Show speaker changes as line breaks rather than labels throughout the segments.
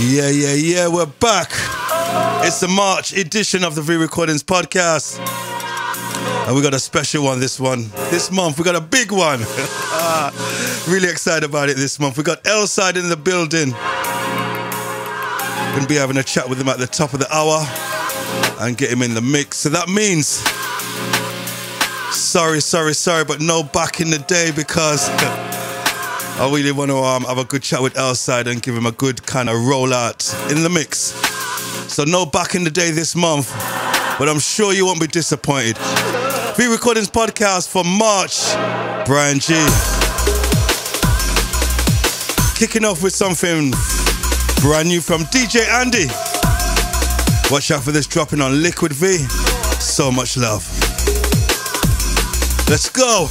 Yeah, we're back. It's the March edition of the V Recordings podcast. And we got a special one this month. We got a big one. Really excited about it this month. We got L-Side in the building. Gonna be having a chat with him at the top of the hour and get him in the mix. So that means, sorry, but no back in the day, because I really want to have a good chat with L-Side and give him a good kind of rollout in the mix. So no back in the day this month, but I'm sure you won't be disappointed. V Recordings podcast for March, Brian G. Kicking off with something brand new from DJ Andy. Watch out for this dropping on Liquid V. So much love. Let's go.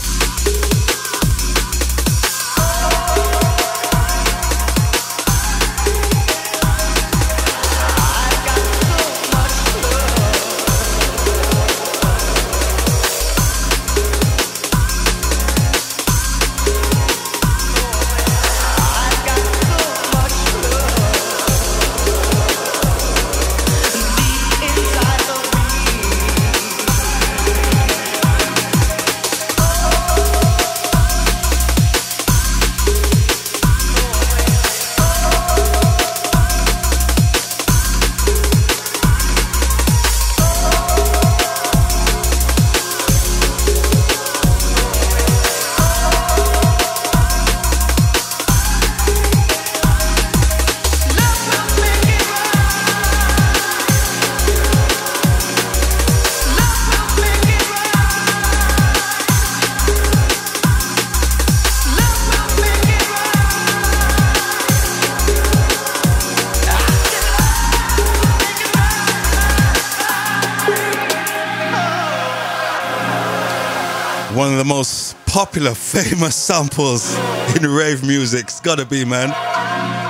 One of the most popular, famous samples in rave music. It's gotta be, man.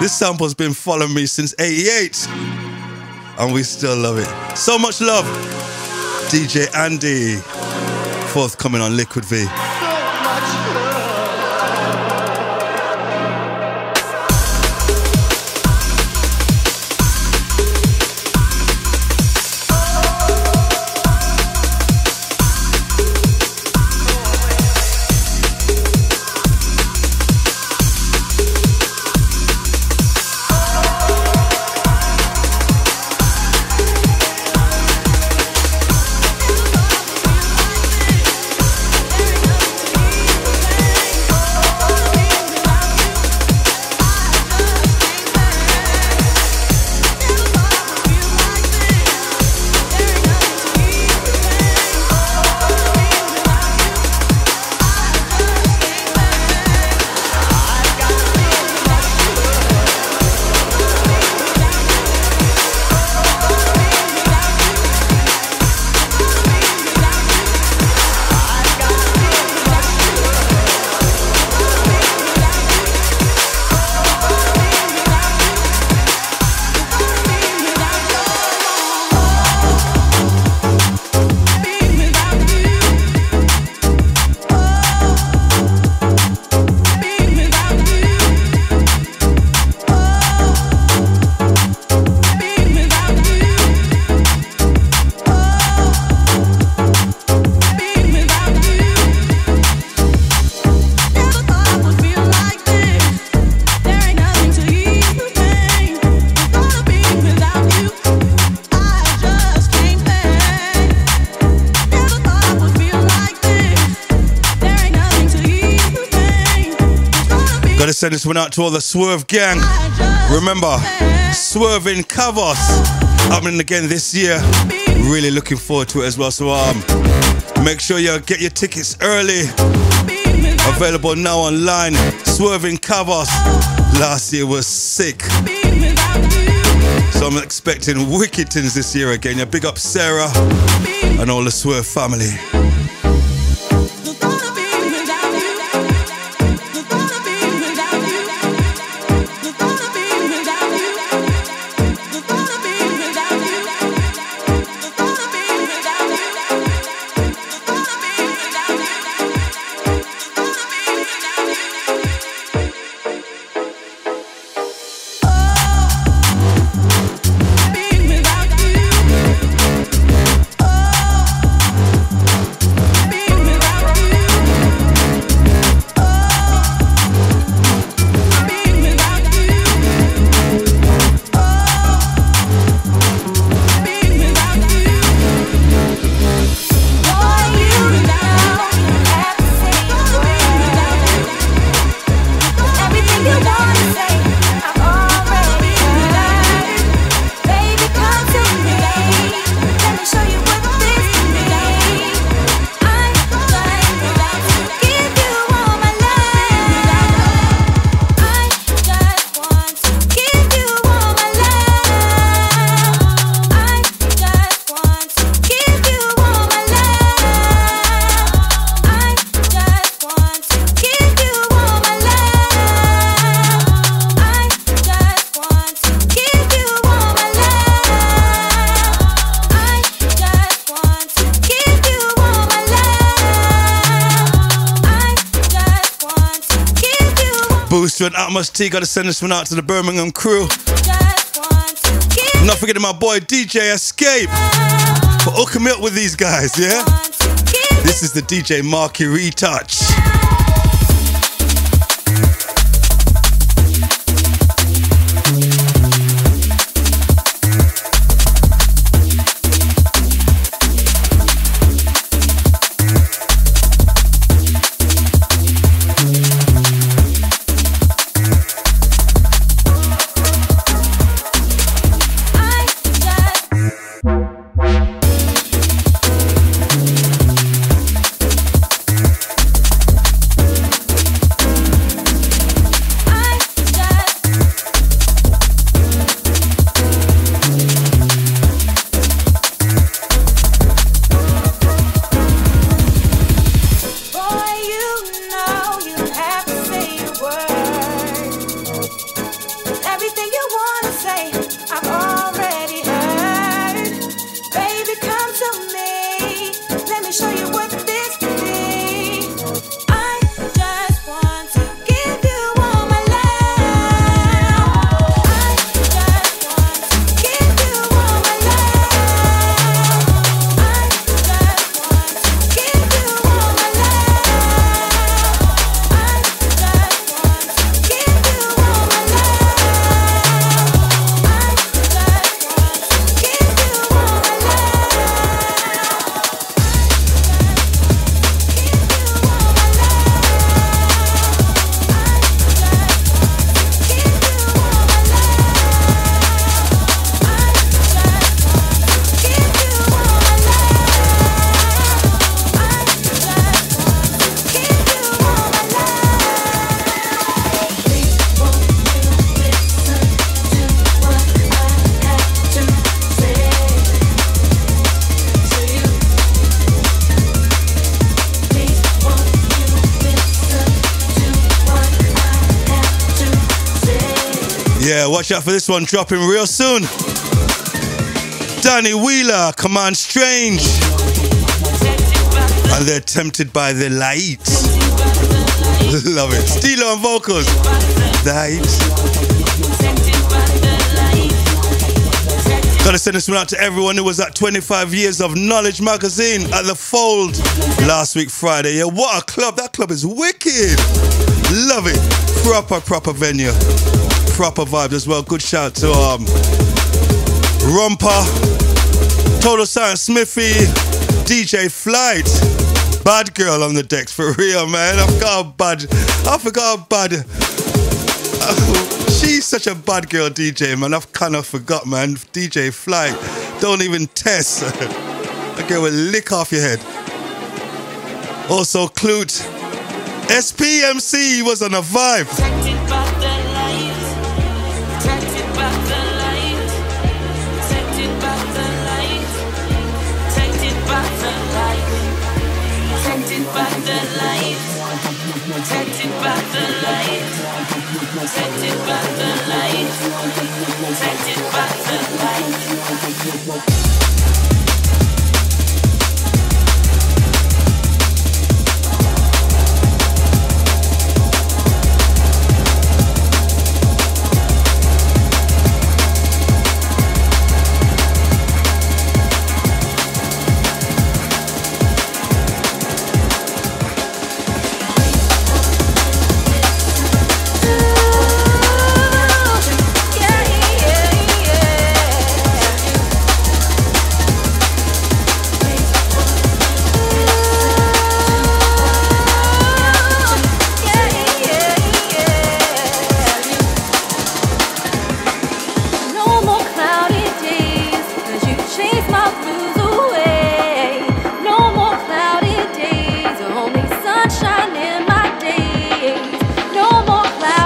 This sample's been following me since '88, and we still love it. So much love. DJ Andy, forthcoming on Liquid V. Gotta send this one out to all the Swerve gang. Remember, Swerve in Kavos happening again this year. Really looking forward to it as well. So make sure you get your tickets early. Available now online. Swerve in Kavos. Last year was sick. So I'm expecting wicked things this year again. Yeah, big up Sarah and all the Swerve family. Booster and Atmos T, gotta send this one out to the Birmingham crew. Not forgetting my boy DJ Escape for hooking me up with these guys, yeah? This is the DJ Marky Retouch. Yeah, watch out for this one dropping real soon. Danny Wheeler, Command Strange. And they're tempted by the light. Love it. Steelo on vocals. Light. Gotta send this one out to everyone who was at 25 Years of Knowledge magazine at the Fold last week Friday. Yeah, what a club. That club is wicked. Love it. Proper venue. Proper vibes as well. Good shout to Romper, Total Science Smithy, DJ Flight, Bad Girl on the decks for real, man. I forgot how bad. She's such a bad girl DJ, man. I've kind of forgot, man. DJ Flight, don't even test. That girl will lick off your head. Also, Clute, SPMC was on a vibe.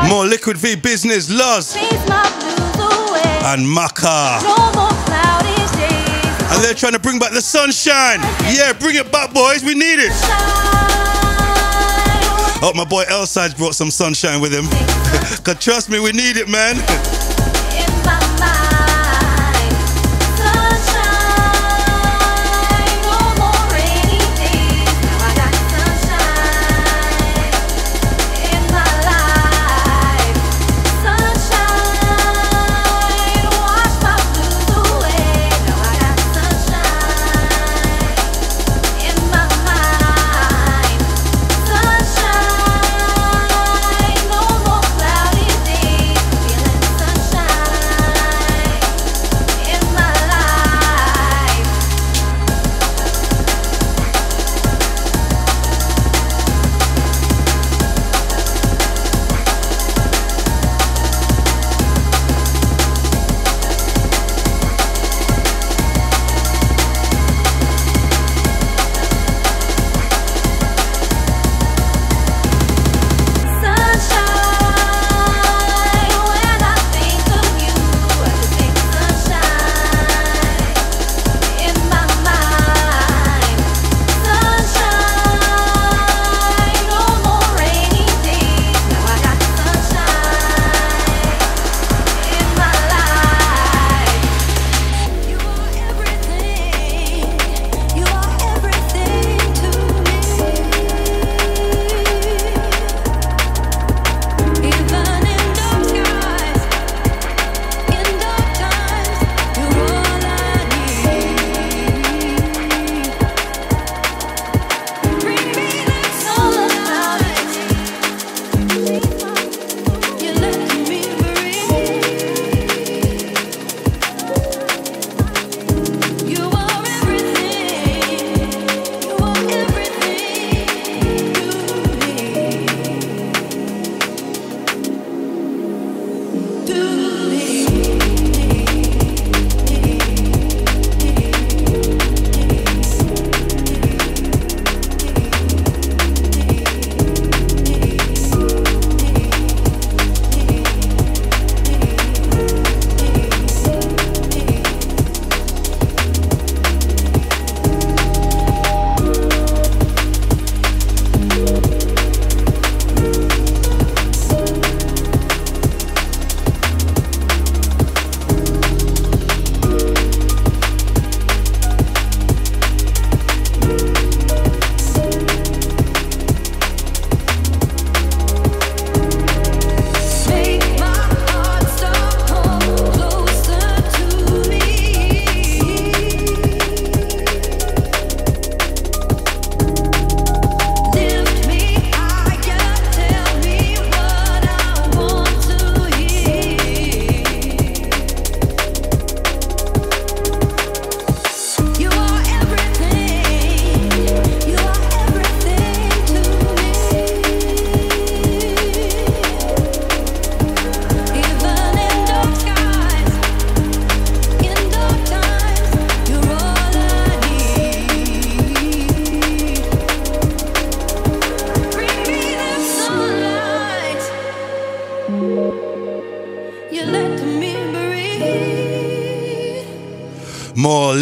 More Liquid V Business, Luz and Maka. And they're trying to bring back the sunshine. Yeah, bring it back, boys. We need it. Oh, my boy L-Sides brought some sunshine with him. Cause trust me, we need it, man.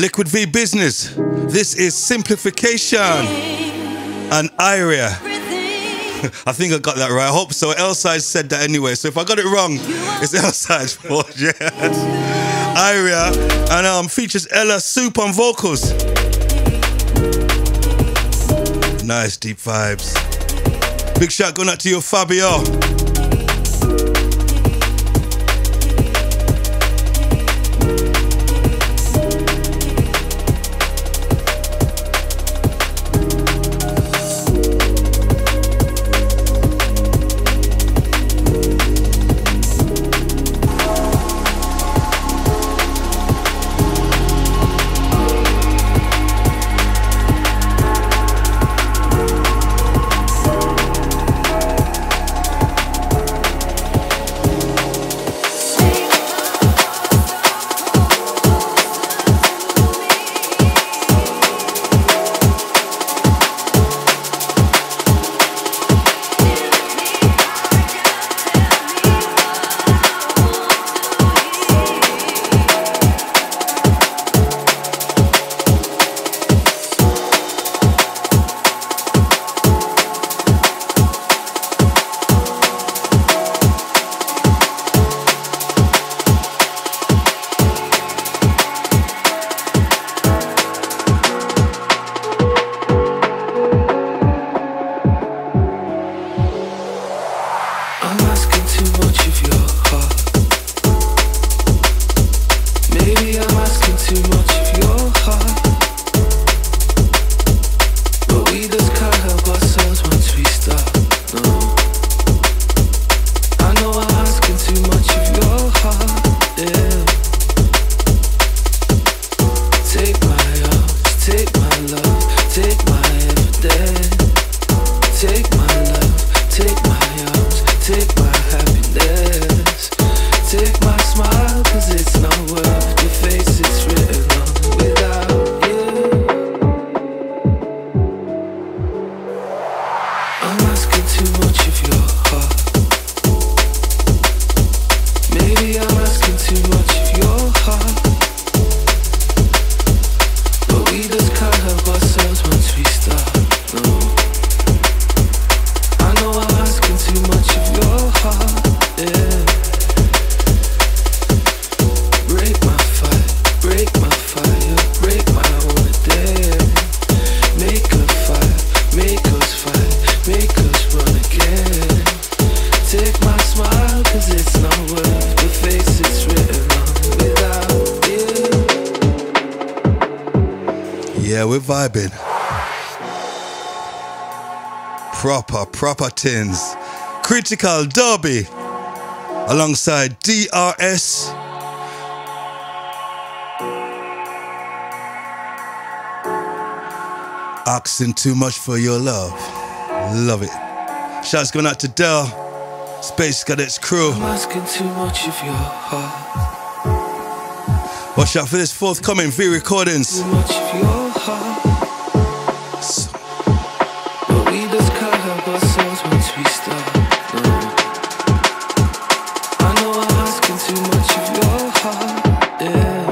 Liquid V Business. This is Simplification and Iria. I think I got that right. I hope so. L-Side said that anyway. So if I got it wrong, it's L-Side's fault. Yeah. Iria. And features Ella Soup on vocals. Nice deep vibes. Big shout going out to you, Fabio. Vibing. Proper tins. Critical Derby alongside DRS. Asking too much for your love. Love it. Shouts going out to Dell, Space Cadets crew.
I'm asking too much of your heart.
Watch out for this forthcoming V Recordings.
Too much of your heart. But we just can't help ourselves once we start. I know I'm asking too much of your heart. Yeah.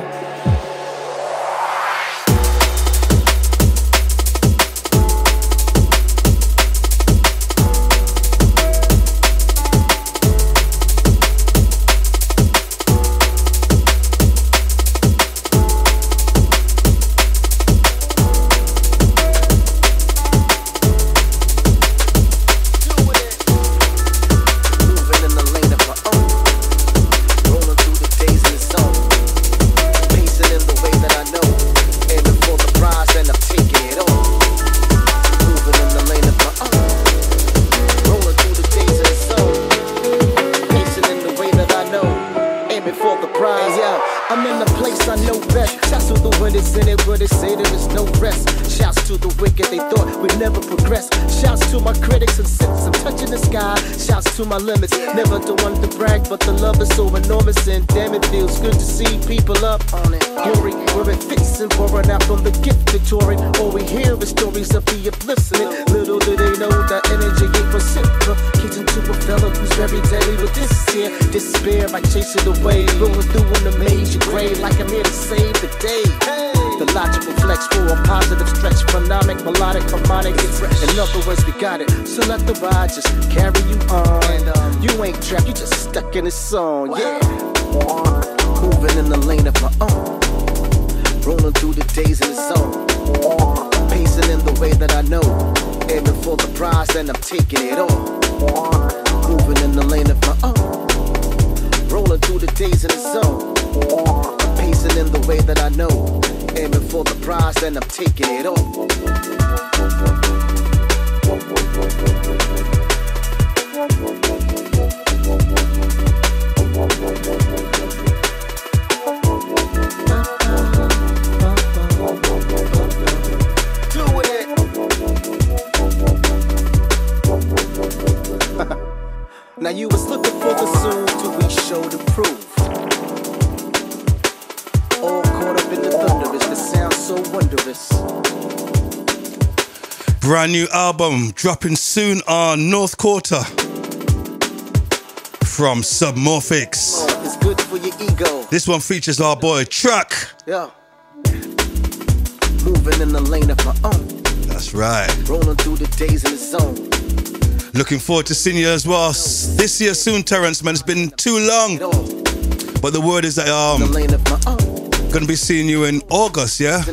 My limits, never the one to brag, but the love is so enormous, and damn, it feels good to see people up on it. Glory, where it fits and pouring out from the gifted touring. All we hear is stories of the upliftment. Little do they know that energy ain't reciprocating to a fella who's very deadly with this here despair. I chase it away, going through in the major grade like I'm here to save the day. Hey. The logical flex for a positive stretch, phenomenal, melodic, harmonic. In other words, we got it. So let the ride just carry you on. And you ain't trapped, you just stuck in this song. Yeah. Moving in the lane of my own. Rolling through the days in the zone. Pacing in the way that I know. Aiming for the prize and I'm taking it all. Moving in the lane of my own. Rolling through the days in the zone. Pacing in the way that I know. Aiming for the prize and I'm taking it all. Now you was looking for the soon till we show the proof. All caught up in the thunderous, the sound so wondrous.
Brand new album dropping soon on North Quarter from Submorphics.
Oh, it's good for your ego.
This one features our boy Truck.
Yeah. Moving in the lane of my own.
That's right.
Rolling through the days in the zone.
Looking forward to seeing you as well this year soon, Terrence, man. It's been too long. But the word is that gonna be seeing you in August, yeah?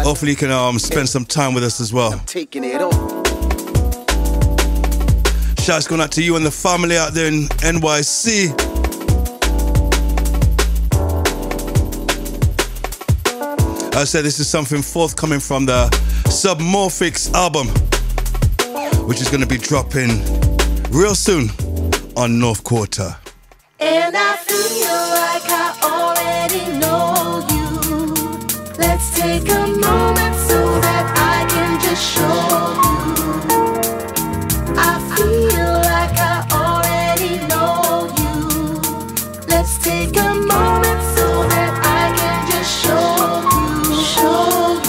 Hopefully you can spend some time with us as well. Shouts going out to you and the family out there in NYC. I said this is something forthcoming from the Submorphics album, which is going to be dropping real soon on North Quarter.
And I feel like I already know you. Let's take a moment so that I can just show you. I feel like I already know you. Let's take a moment so that I can just show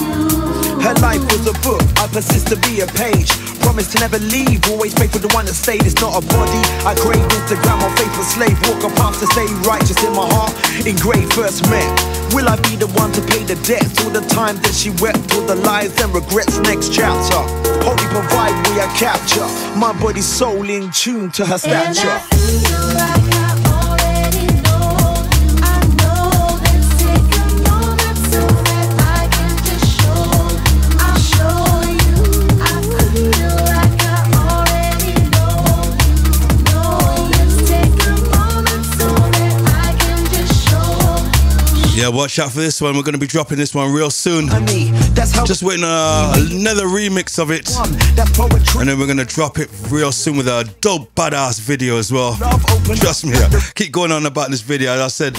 you.
Her life was a book, I persist to be a page. Promise to never leave, always pray for the one that stayed. It's not a body, I crave Instagram on faithful slave. Walk a path to stay righteous in my heart, engraved first met. Will I be the one to pay the debt? All the time that she wept, all the lies and regrets. Next chapter, holy provide we are capture. My body, soul in tune to her stature.
And I feel like I already know you. I know, let's take a moment so that I can just show you. I'll show you. I feel like I already know you. Let's take a moment so that I can just show you.
Yeah, watch out for this one. We're going to be dropping this one real soon. Just waiting on another remix of it. And then we're going to drop it real soon with a dope badass video as well. Trust me, I keep going on about this video. As I said,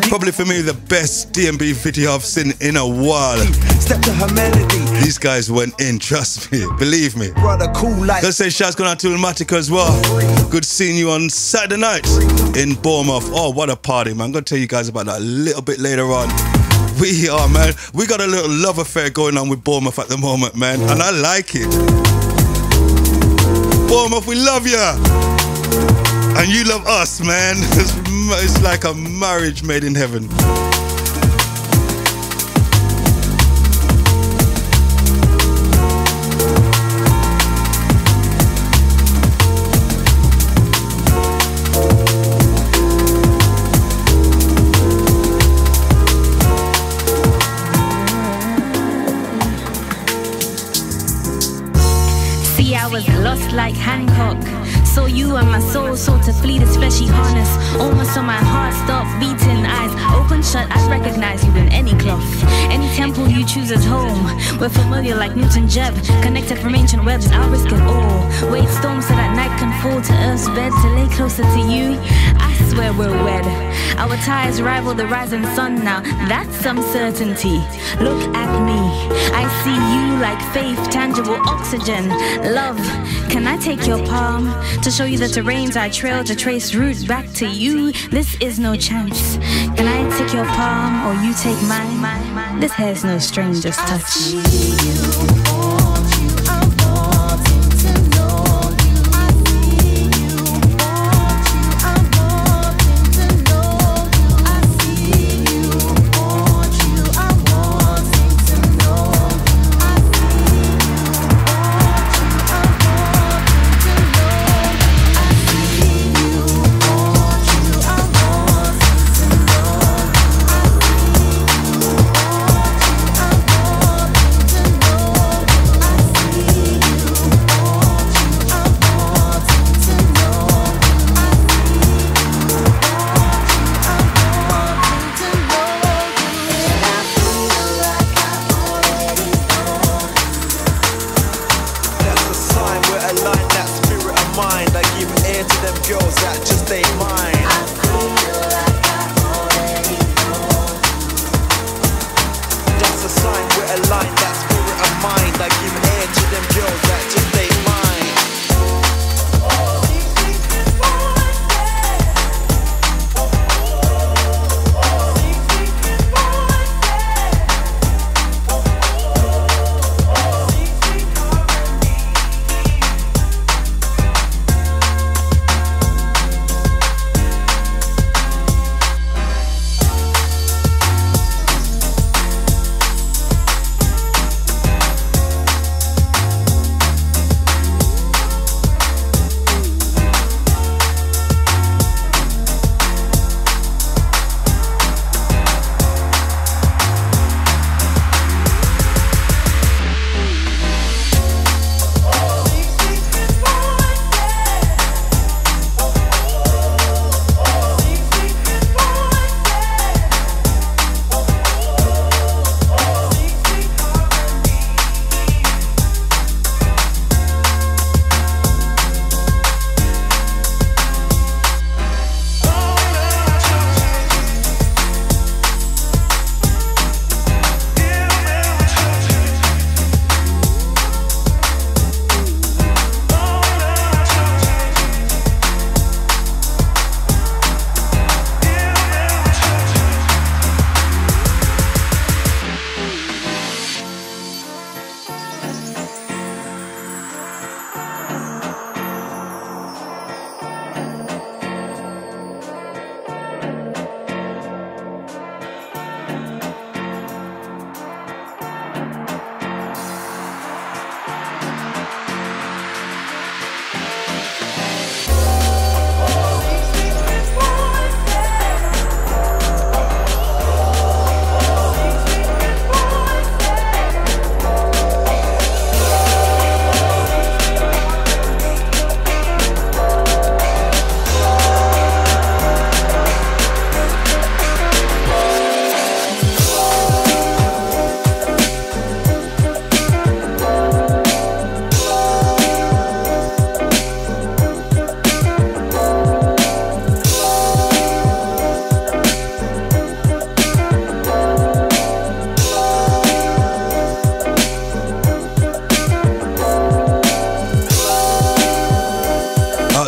probably for me the best DMB video I've seen in a while.
Step to her melody.
These guys went in, trust me, believe me. Let's say shouts going out to Ilmatica as well. Good seeing you on Saturday night in Bournemouth. Oh, what a party, man. I'm going to tell you guys about that a little bit later on. We are, man. We got a little love affair going on with Bournemouth at the moment, man. And I like it. Bournemouth, we love ya. And you love us, man. It's like a marriage made in heaven.
Lost like Hancock. Saw you and my soul sought to flee this fleshy harness. Almost saw my heart stop beating. Eyes open shut, I'd recognize you in any cloth. Any temple you choose as home. We're familiar like Newton Jeb. Connected from ancient webs, I'll risk it all. Wait storms so that night can fall to earth's bed. To lay closer to you, I swear we're wed. Our ties rival the rising sun now, that's some certainty. Look at me, I see you like faith, tangible oxygen. Love, can I take your palm to show you the terrains I trail to trace route back to you? This is no chance. Can I take your palm or you take mine? This hair's no stranger's touch.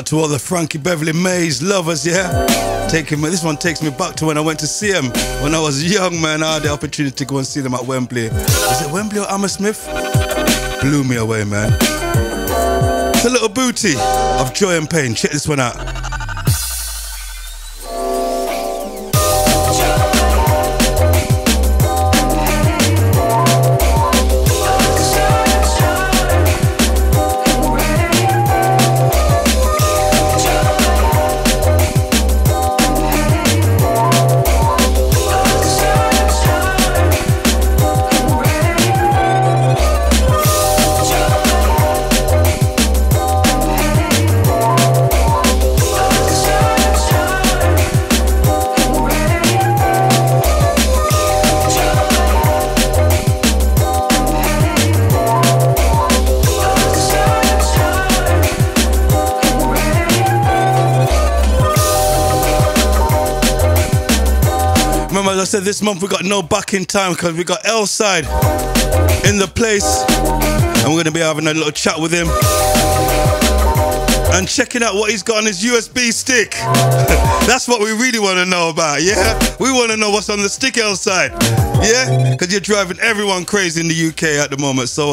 to all the Frankie Beverly Mays lovers, yeah? This one takes me back to when I went to see him. When I was young, man, I had the opportunity to go and see them at Wembley. Was it Wembley or Hammersmith? Blew me away, man. It's a little booty of joy and pain. Check this one out. Remember, as I said, this month we got no back in time because we got L-Side in the place, and we're going to be having a little chat with him and checking out what he's got on his USB stick. That's what we really want to know about, yeah? We want to know what's on the stick, L-Side, yeah? Because you're driving everyone crazy in the UK at the moment. So,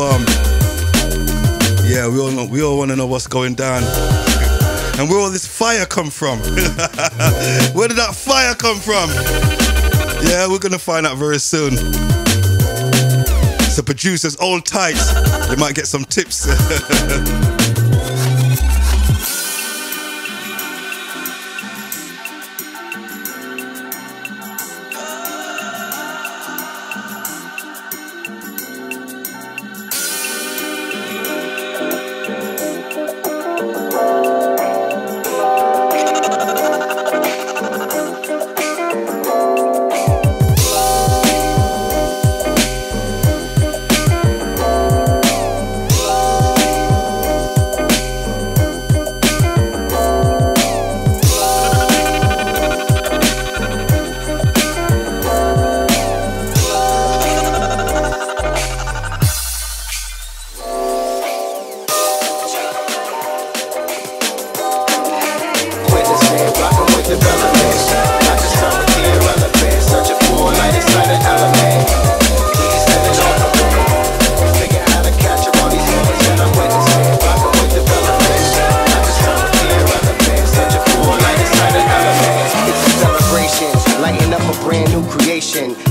yeah, we all want to know what's going down. And where all this fire come from? Where did that fire come from? Yeah, we're gonna find out very soon. So producers, hold tight. You might get some tips.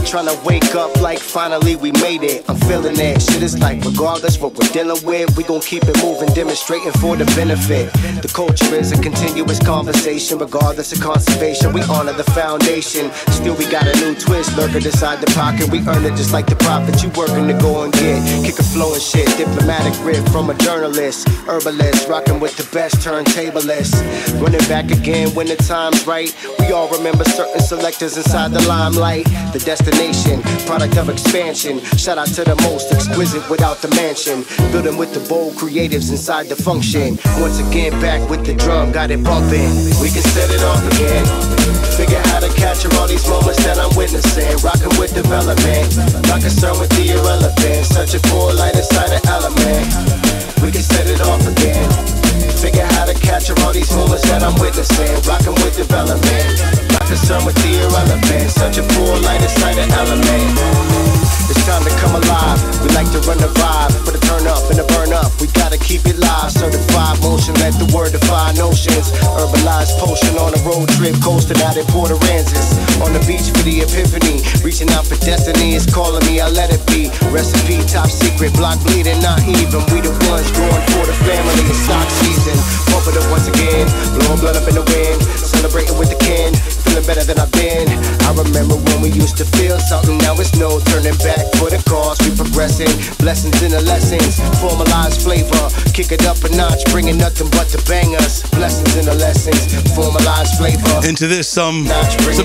Trying to wake up like finally we made it. I'm feeling it. Shit is like regardless what we're dealing with, we gon' keep it moving, demonstrating for the benefit. The culture is a continuous conversation, regardless of conservation. We honor the foundation. Still we got a new twist lurking inside the pocket. We earn it just like the profit you working to go and get. Kick a flow and shit. Diplomatic grip from a journalist, herbalist, rocking with the best turntablist. Running back again when the time's right. We all remember certain selectors inside the limelight. The destination, product of expansion. Shout out to the most exquisite without the mansion. Building with the bold creatives inside the function. Once again back with the drum, got it bumping. We can set it off again. Figure how to capture all these moments that I'm witnessing. Rocking with development, not concerned with the irrelevant. Searching for a light inside an element. We can set it off again. Figure how to capture all these moments that I'm witnessing. Rocking with development, not concerned with the irrelevant. Searching for a light inside an element. It's time to come alive. We like to run the vibe, put a turn up and a burn up. We gotta keep it live. Certified motion, let the word defy notions. Herbalized potion on a road trip, coasting out in Port Aransas. On the beach for the epiphany, reaching out for destiny. It's calling me, I let it be. Recipe top secret, block bleeding, not even. We the ones going for the family. It's stock season, pump it up once again. Blowing blood up in the wind, celebrating with the kin. Feeling better than I've been. I remember when we used to feel something, now it's no turning back. For the cause, we progressing. Blessings in the lessons, formalized flavor. Kick it up a notch, bringing nothing but the bangers. Blessings in the lessons, formalized flavor.
Into this, some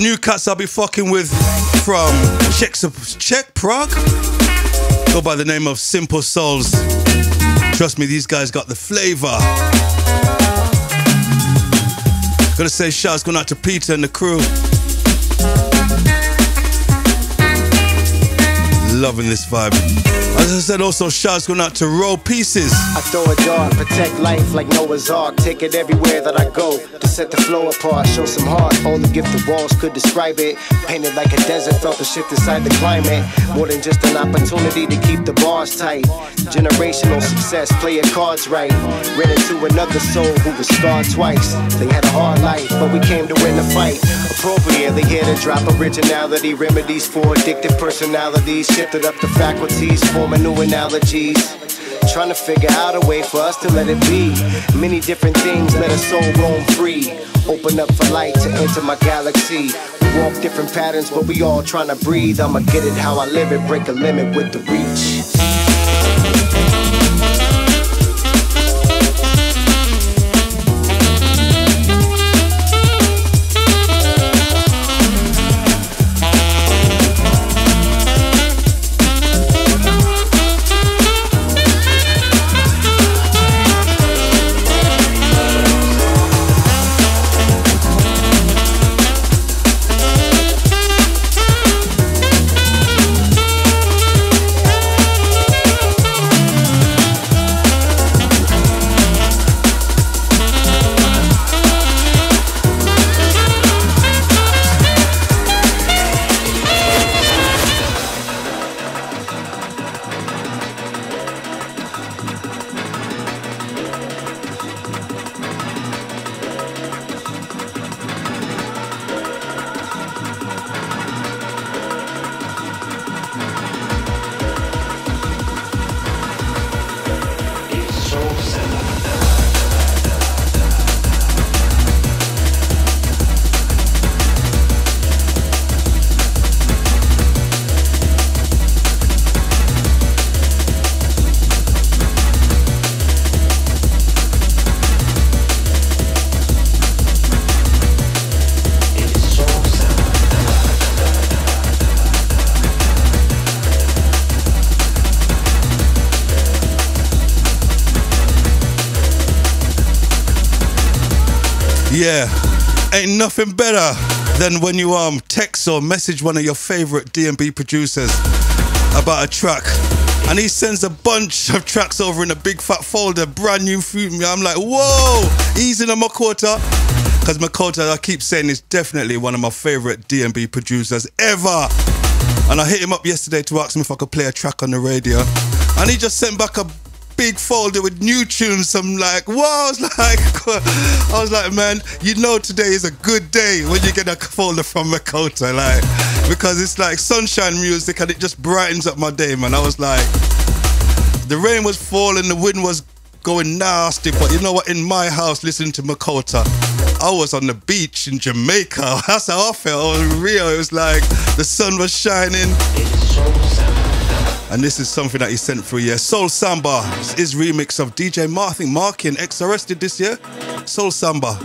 new cuts I'll be fucking with from Czech Prague. Go by the name of Simple Souls. Trust me, these guys got the flavor. Gotta say shouts going out to Peter and the crew. loving this vibe. As I said, also shouts going out to Roll Pieces.
I throw a dart, protect life like Noah's Ark. Take it everywhere that I go to set the flow apart. Show some heart, only gifted walls could describe it. Painted like a desert, felt the shift inside the climate. More than just an opportunity to keep the bars tight. Generational success, play your cards right. Ran into another soul who was scarred twice. They had a hard life, but we came to win the fight. Appropriately here to drop originality, remedies for addictive personalities. Shifted up the faculties, forming new analogies. Trying to figure out a way for us to let it be. Many different things, let our soul roam free. Open up for light to enter my galaxy. We walk different patterns, but we all trying to breathe. I'ma get it how I live it, break a limit with the reach.
Yeah, ain't nothing better than when you text or message one of your favorite D&B producers about a track, and he sends a bunch of tracks over in a big fat folder, brand new food. I'm like, whoa, easy on Makota, because Makota, I keep saying, is definitely one of my favorite D&B producers ever. And I hit him up yesterday to ask him if I could play a track on the radio, and he just sent back a big folder with new tunes. I'm like, whoa, I was like, man, you know today is a good day when you get a folder from Makota, like, because it's like sunshine music and it just brightens up my day, man. I was like, the rain was falling, the wind was going nasty, but you know what, in my house listening to Makota, I was on the beach in Jamaica. That's how I felt. I was real. It was like the sun was shining. And this is something that he sent through, yeah. Soul Samba, it's his remix of DJ Mar, I think Marky and XRS did this year. Soul Samba.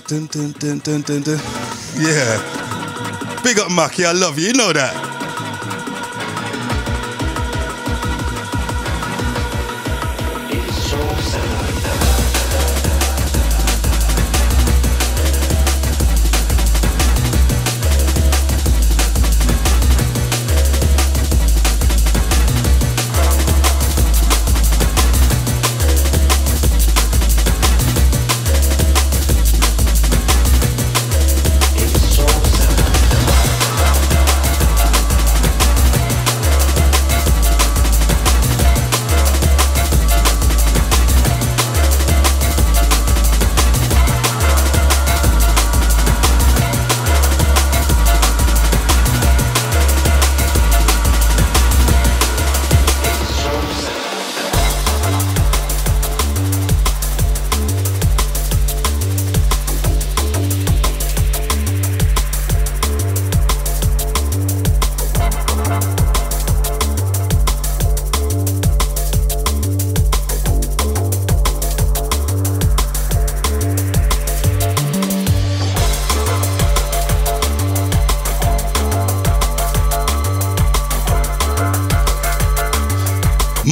Dun, dun, dun, dun, dun, dun. Yeah. Big up Marky, I love you, you know that.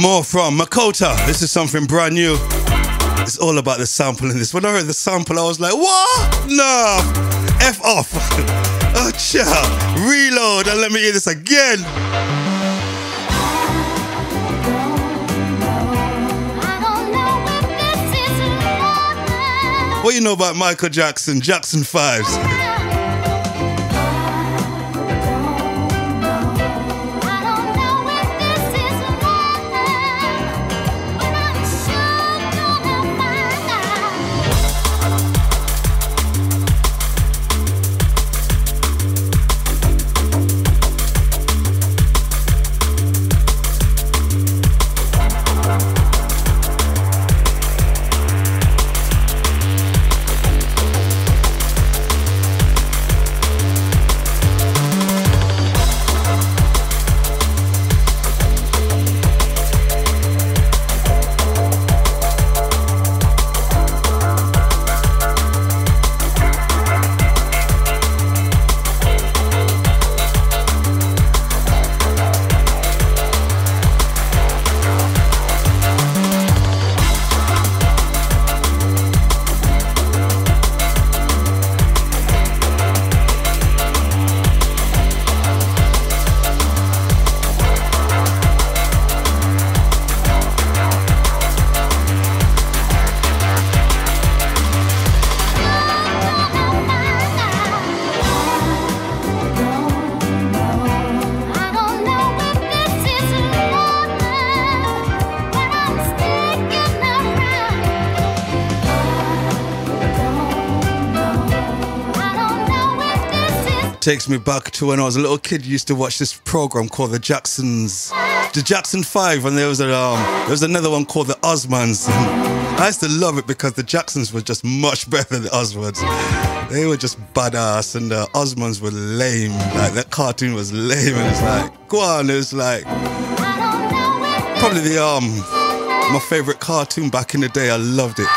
More from Makota. This is something brand new. It's all about the sample in this. When I heard the sample, I was like, what? No, F off. Oh, cha. Reload and let me hear this again. What you know about Michael Jackson, Jackson 5s? Takes me back to when I was a little kid. Used to watch this program called the Jackson 5, and there was another one called the Osmonds. I used to love it because the Jacksons were just much better than the Osmonds. They were just badass, and the Osmonds were lame. Like, that cartoon was lame, and it's like, go on. It was like probably my favorite cartoon back in the day. I loved it.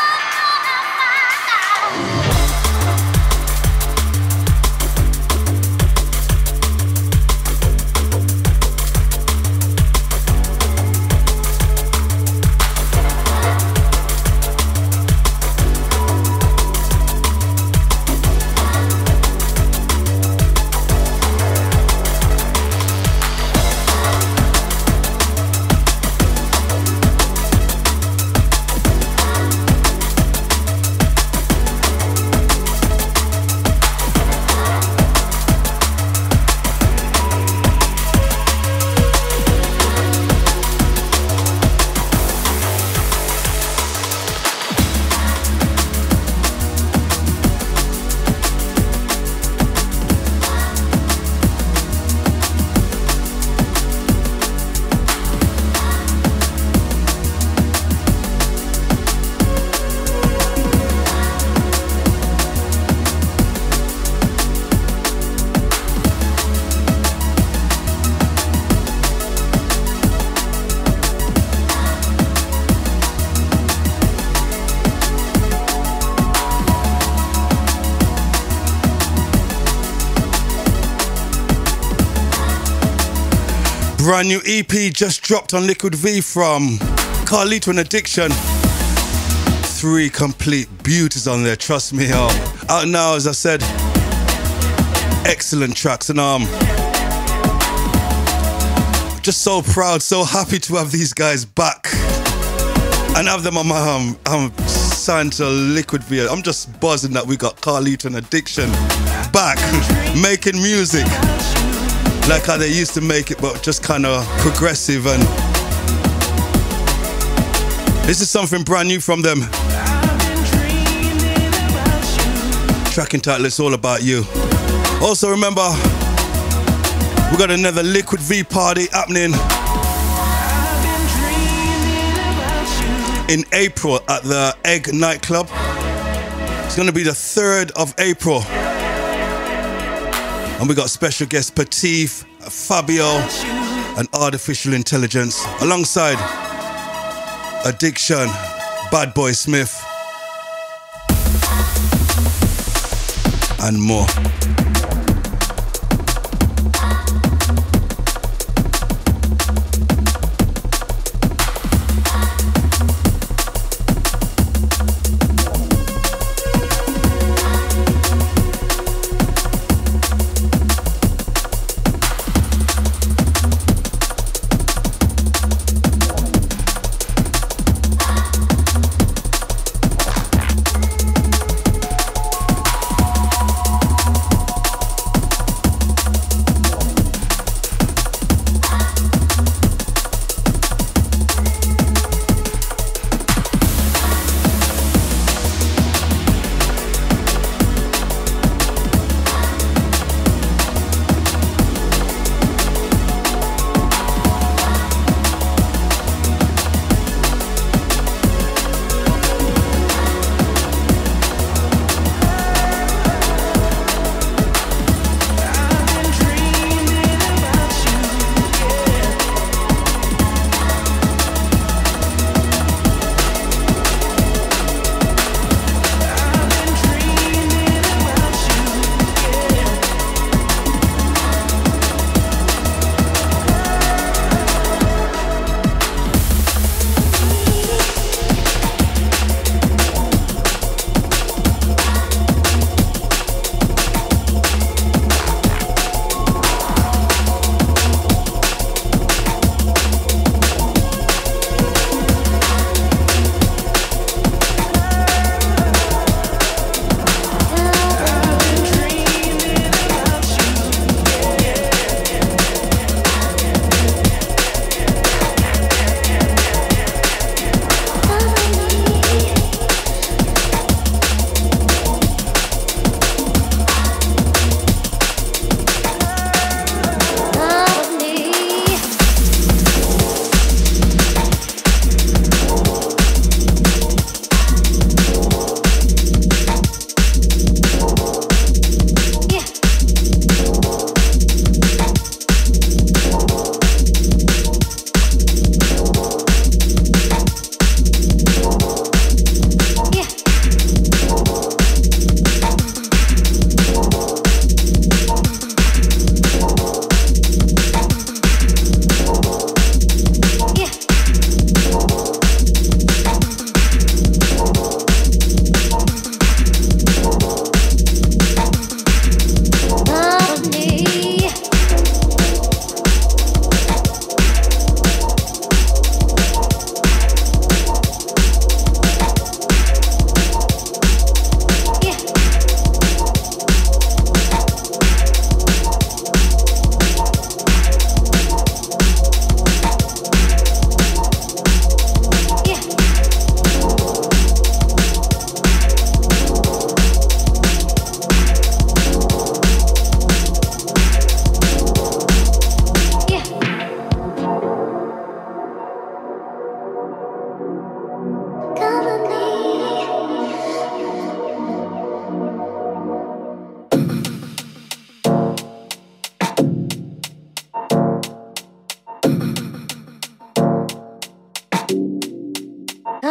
Brand new EP just dropped on Liquid V from Carlito and Addiction. 3 complete beauties on there, trust me. Out now, as I said, excellent tracks, and just so proud, so happy to have these guys back and have them on my signed to Liquid V. I'm just buzzing that we got Carlito and Addiction back making music like how they used to make it, but just kind of progressive. And this is something brand new from them. Track entitled It's All About You. Also remember, we got another Liquid V party happening in April at the Egg nightclub. It's going to be the 3rd of April. And we got special guests Patif, Fabio, and Artificial Intelligence, alongside Addiction, Bad Boy Smith, and more.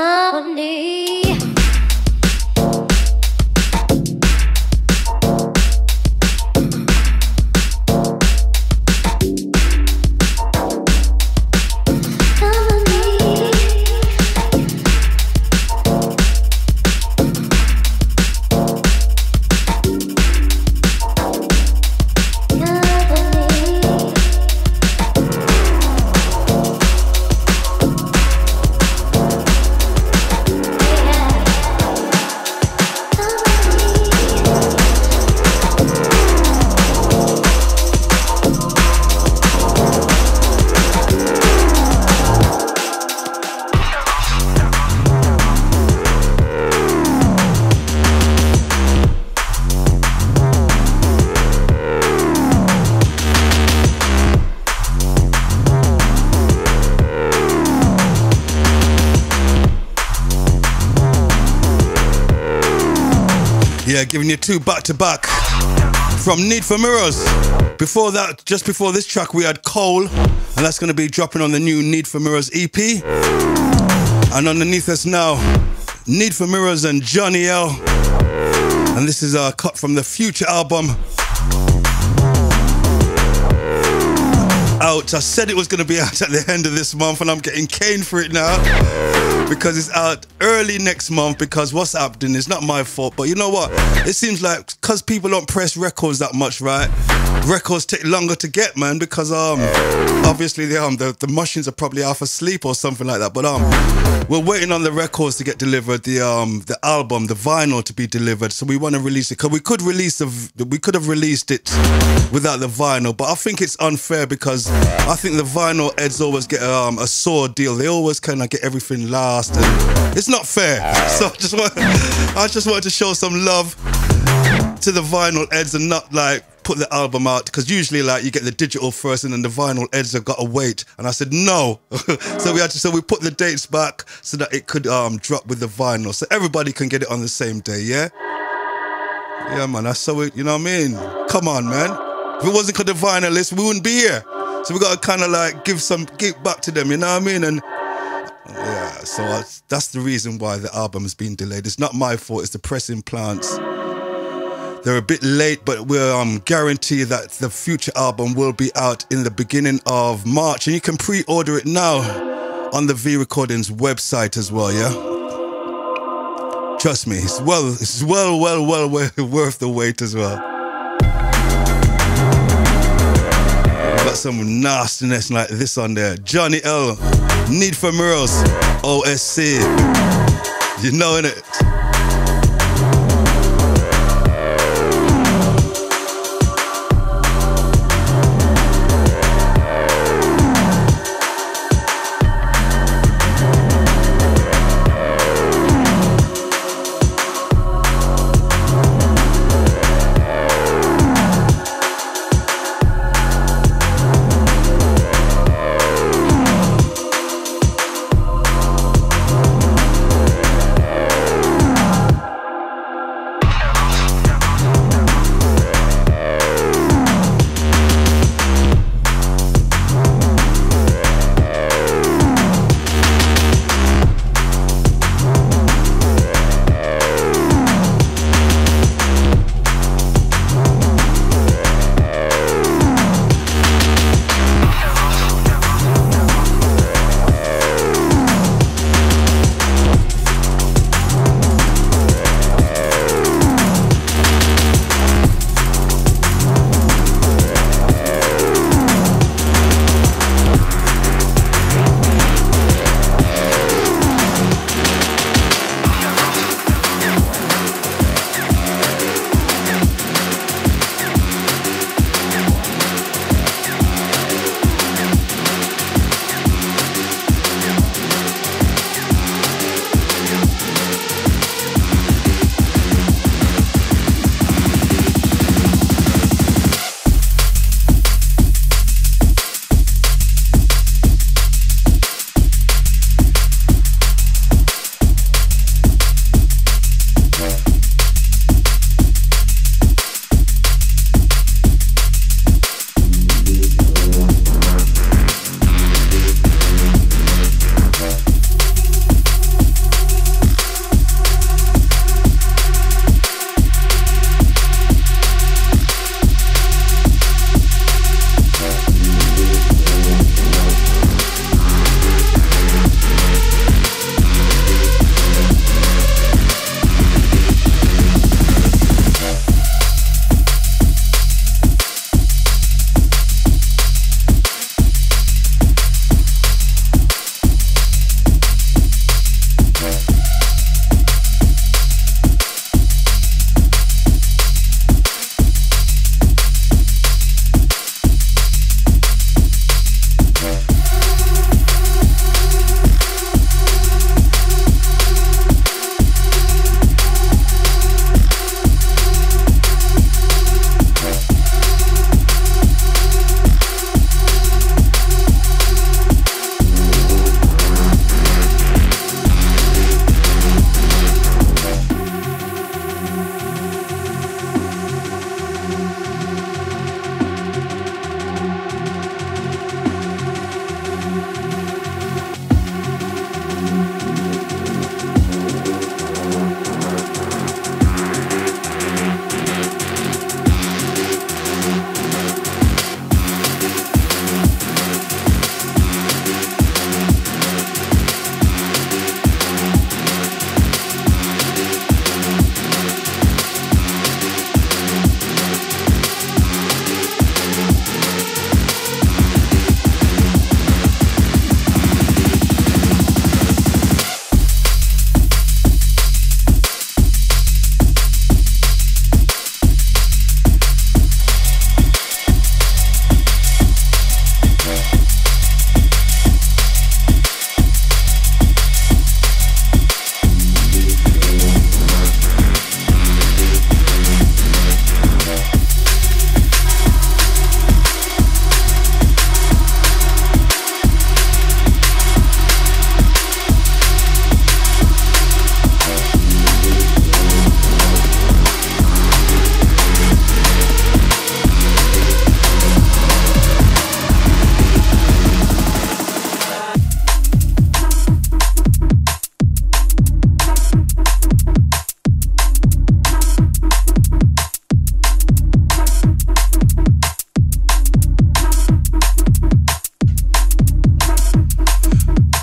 company.
Yeah, giving you two back-to-back from Need for Mirrors. Before that, just before this track, we had Cole, and that's going to be dropping on the new Need for Mirrors EP. And underneath us now, Need for Mirrors and Johnny L. And this is a cut from the Future album. Out. I said it was going to be out at the end of this month, and I'm getting caned for it now because it's out early next month. Because what's happening is not my fault, but you know what? It seems like because people don't press records that much, right? Records take longer to get, man, because obviously the machines are probably half asleep or something like that. But we're waiting on the records to get delivered, the album, the vinyl to be delivered. So we want to release it because we could have released it without the vinyl, but I think it's unfair because I think the vinyl heads always get a sore deal. They always kind of get everything last, and it's not fair. So I just wanted to show some love to the vinyl heads and not like put the album out, because usually like you get the digital first and then the vinyl heads have got to wait. And I said no. So we put the dates back so that it could drop with the vinyl, so everybody can get it on the same day. Yeah, man. That's so it. You know what I mean? Come on, man. If it wasn't for the vinylists, we wouldn't be here. So we got to kind of like give back to them. You know what I mean? And yeah, so that's the reason why the album has been delayed. It's not my fault. It's the pressing plants. They're a bit late, but we'll guarantee that the Future album will be out in the beginning of March, and you can pre-order it now on the V Recordings website as well. Yeah, trust me, it's well worth the wait as well. Got some nastiness like this on there. Johnny L, Need for Mirrors, OSC. You know it.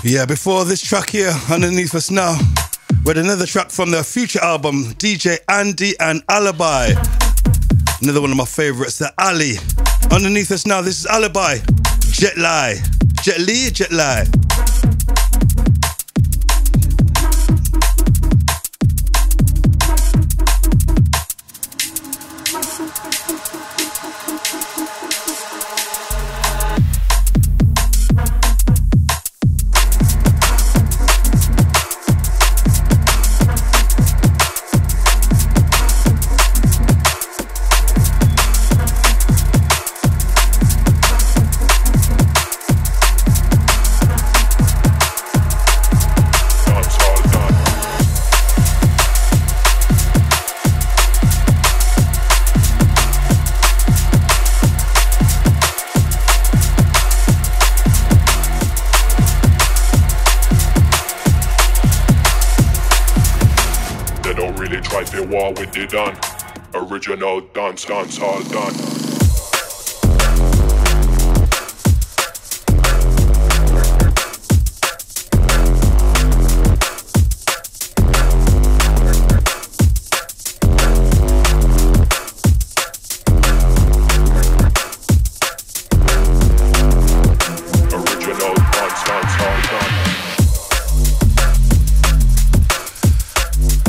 Yeah, before this track here, underneath us now, with another track from the Future album, DJ Andy and Alibi. Another one of my favorites, the Ali. Underneath us now, this is Alibi, Jet Li. Jet Li, Jet Li.
What we did done, original dance all done.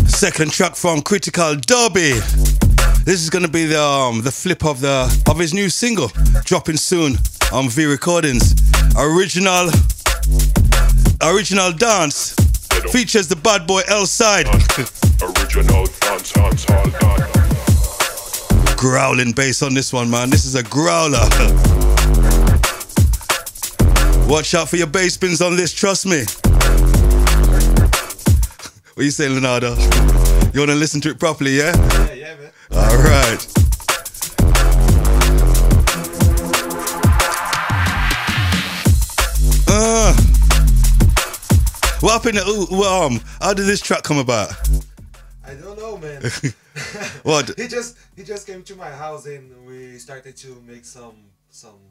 Second track from Critical Derby. This is gonna be the flip of his new single, dropping soon on V Recordings. Original dance features the bad boy L Side.
Original dance all done.
Growling bass on this one, man. This is a growler. Watch out for your bass spins on this, trust me. What you saying, Leonardo? You want to listen to it properly, yeah?
Yeah, man.
All right. What happened? How did this track come about?
I don't know, man.
What?
He just came to my house and we started to make some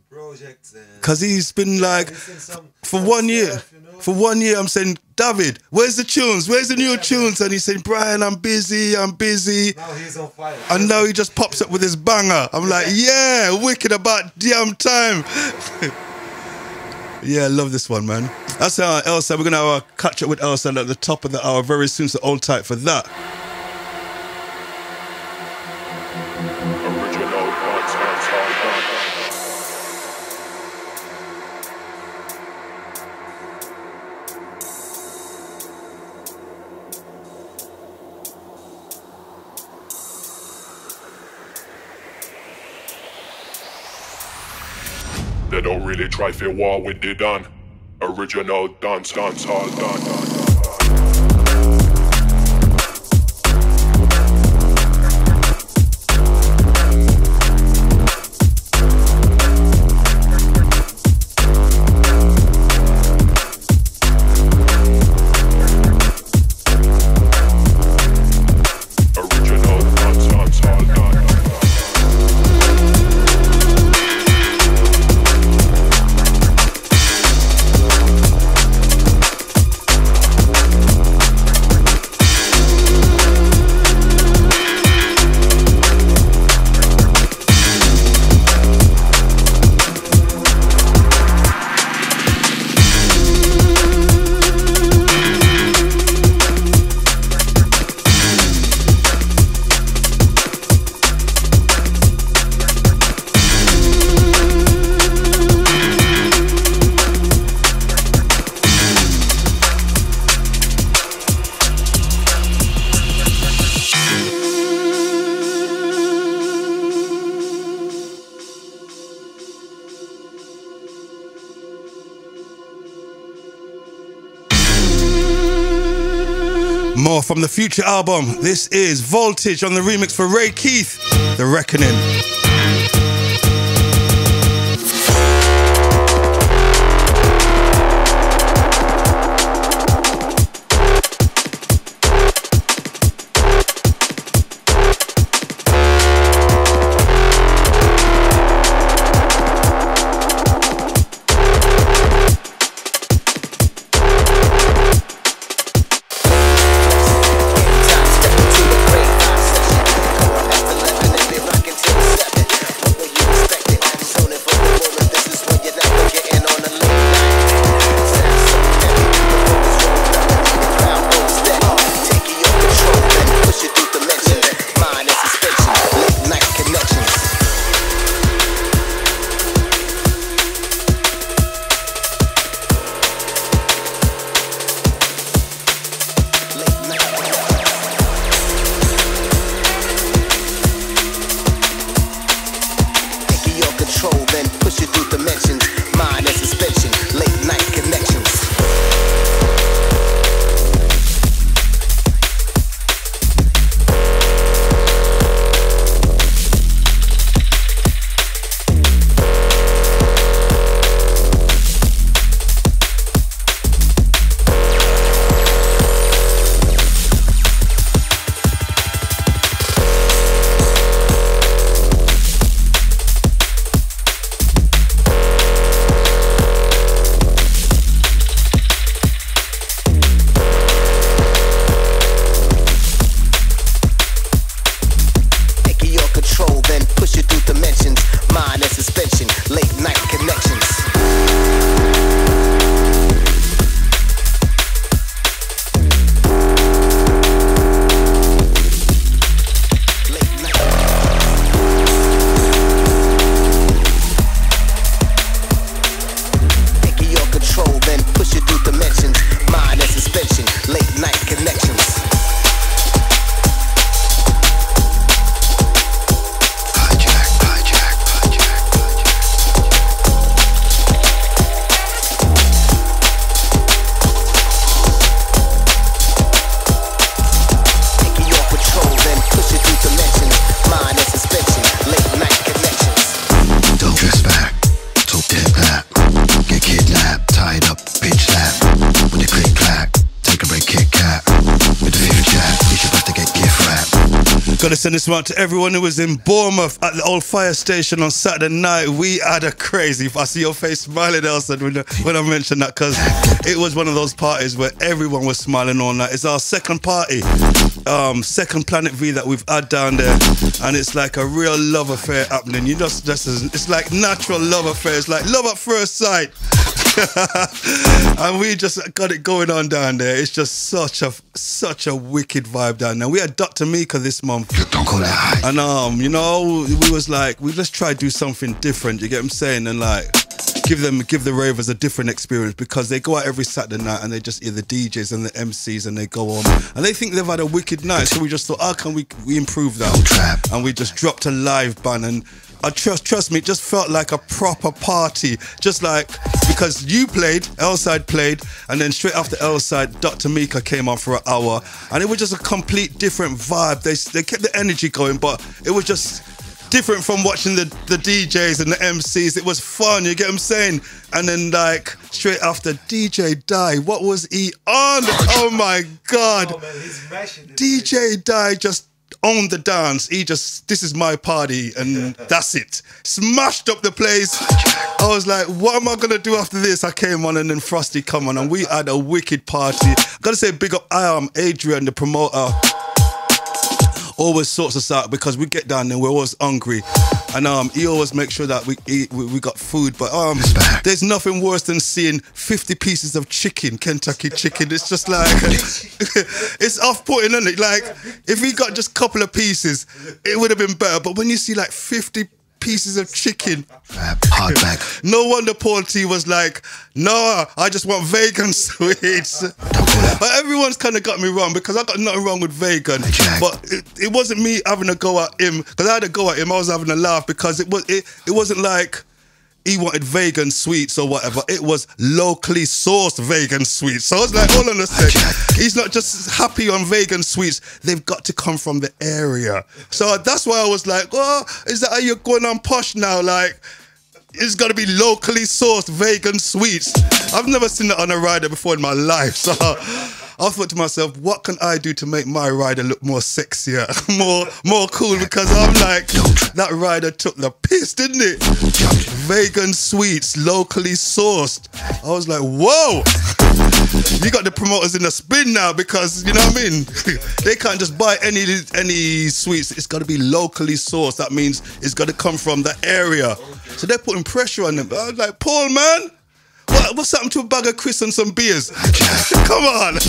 projects.
Cause he's been like for 1 year.
Stuff, you know?
For 1 year, I'm saying, David, where's the tunes? Where's the new tunes? And he's saying, Brian, I'm busy.
Now he's on fire.
And now he just pops up with his banger. I'm like, yeah, wicked about damn time. Yeah, I love this one, man. That's how Elsa. We're gonna have a catch up with Elsa at the top of the hour very soon. So hold tight for that.
Original dance all done. They don't really try for what we did done. Original dance all done.
More from the Future album. This is Voltage on the remix for Ray Keith, The Reckoning.
Watch that, with the click clack. Take a break, Kit Kat. With the fifth jack, you should have to get gift wrap.
Gotta send this one to everyone who was in Bournemouth at the old fire station on Saturday night. We had a crazy. I see your face smiling, Elson, when I mentioned that, because it was one of those parties where everyone was smiling all night. It's our second party, second Planet V that we've had down there, and it's like a real love affair happening. You just it's like natural love affair. It's like love at first sight. And we just got it going on down there. It's just such a wicked vibe down there. We had Dr. Mika this month.
Don't call that high.
And you know, we was like, let's try to do something different. You get what I'm saying? And like, give the ravers a different experience, because they go out every Saturday night and they just hear the DJs and the MCs and they go home and they think they've had a wicked night. So we just thought, how can we improve that? And we just dropped a live band, and I trust me, it just felt like a proper party. Just like, because you played, L-Side played, and then straight after L-Side, Dr. Mika came on for an hour, and it was just a complete different vibe. They kept the energy going, but it was just different from watching the DJs and the MCs. It was fun, you get what I'm saying? And then like, straight after DJ Die, what was he on? Oh my God.
Oh man, he's smashing it.
DJ Die just owned the dance. This is my party, and that's it. Smashed up the place. I was like, what am I gonna do after this? I came on, and then Frosty come on, and we had a wicked party. Gotta say big up Adrian, the promoter. Always sorts us out, because we get down there, we're always hungry, and he always makes sure that we got food. But there's nothing worse than seeing 50 pieces of chicken, Kentucky chicken. It's just like it's off-putting, isn't it? Like, if we got just a couple of pieces, it would have been better. But when you see like 50 pieces of chicken, no wonder Paul T was like, no, I just want vegan sweets. But everyone's kind of got me wrong, because I got nothing wrong with vegan. But it wasn't me having a go at him, because I had a go at him. I was having a laugh, because it wasn't like he wanted vegan sweets or whatever. It was locally sourced vegan sweets. So I was like, hold on a sec. He's not just happy on vegan sweets. They've got to come from the area. So that's why I was like, oh, is that how you're going on posh now? Like, it's got to be locally sourced vegan sweets. I've never seen that on a rider before in my life. So I thought to myself, what can I do to make my rider look more sexier, more cool? Because I'm like, that rider took the piss, didn't it? Vegan sweets, locally sourced. I was like, whoa! You got the promoters in the spin now, because, you know what I mean? They can't just buy any sweets. It's got to be locally sourced. That means it's got to come from the area. So they're putting pressure on them. I was like, Paul, man, what's happened to a bag of crisps and some beers? Come on.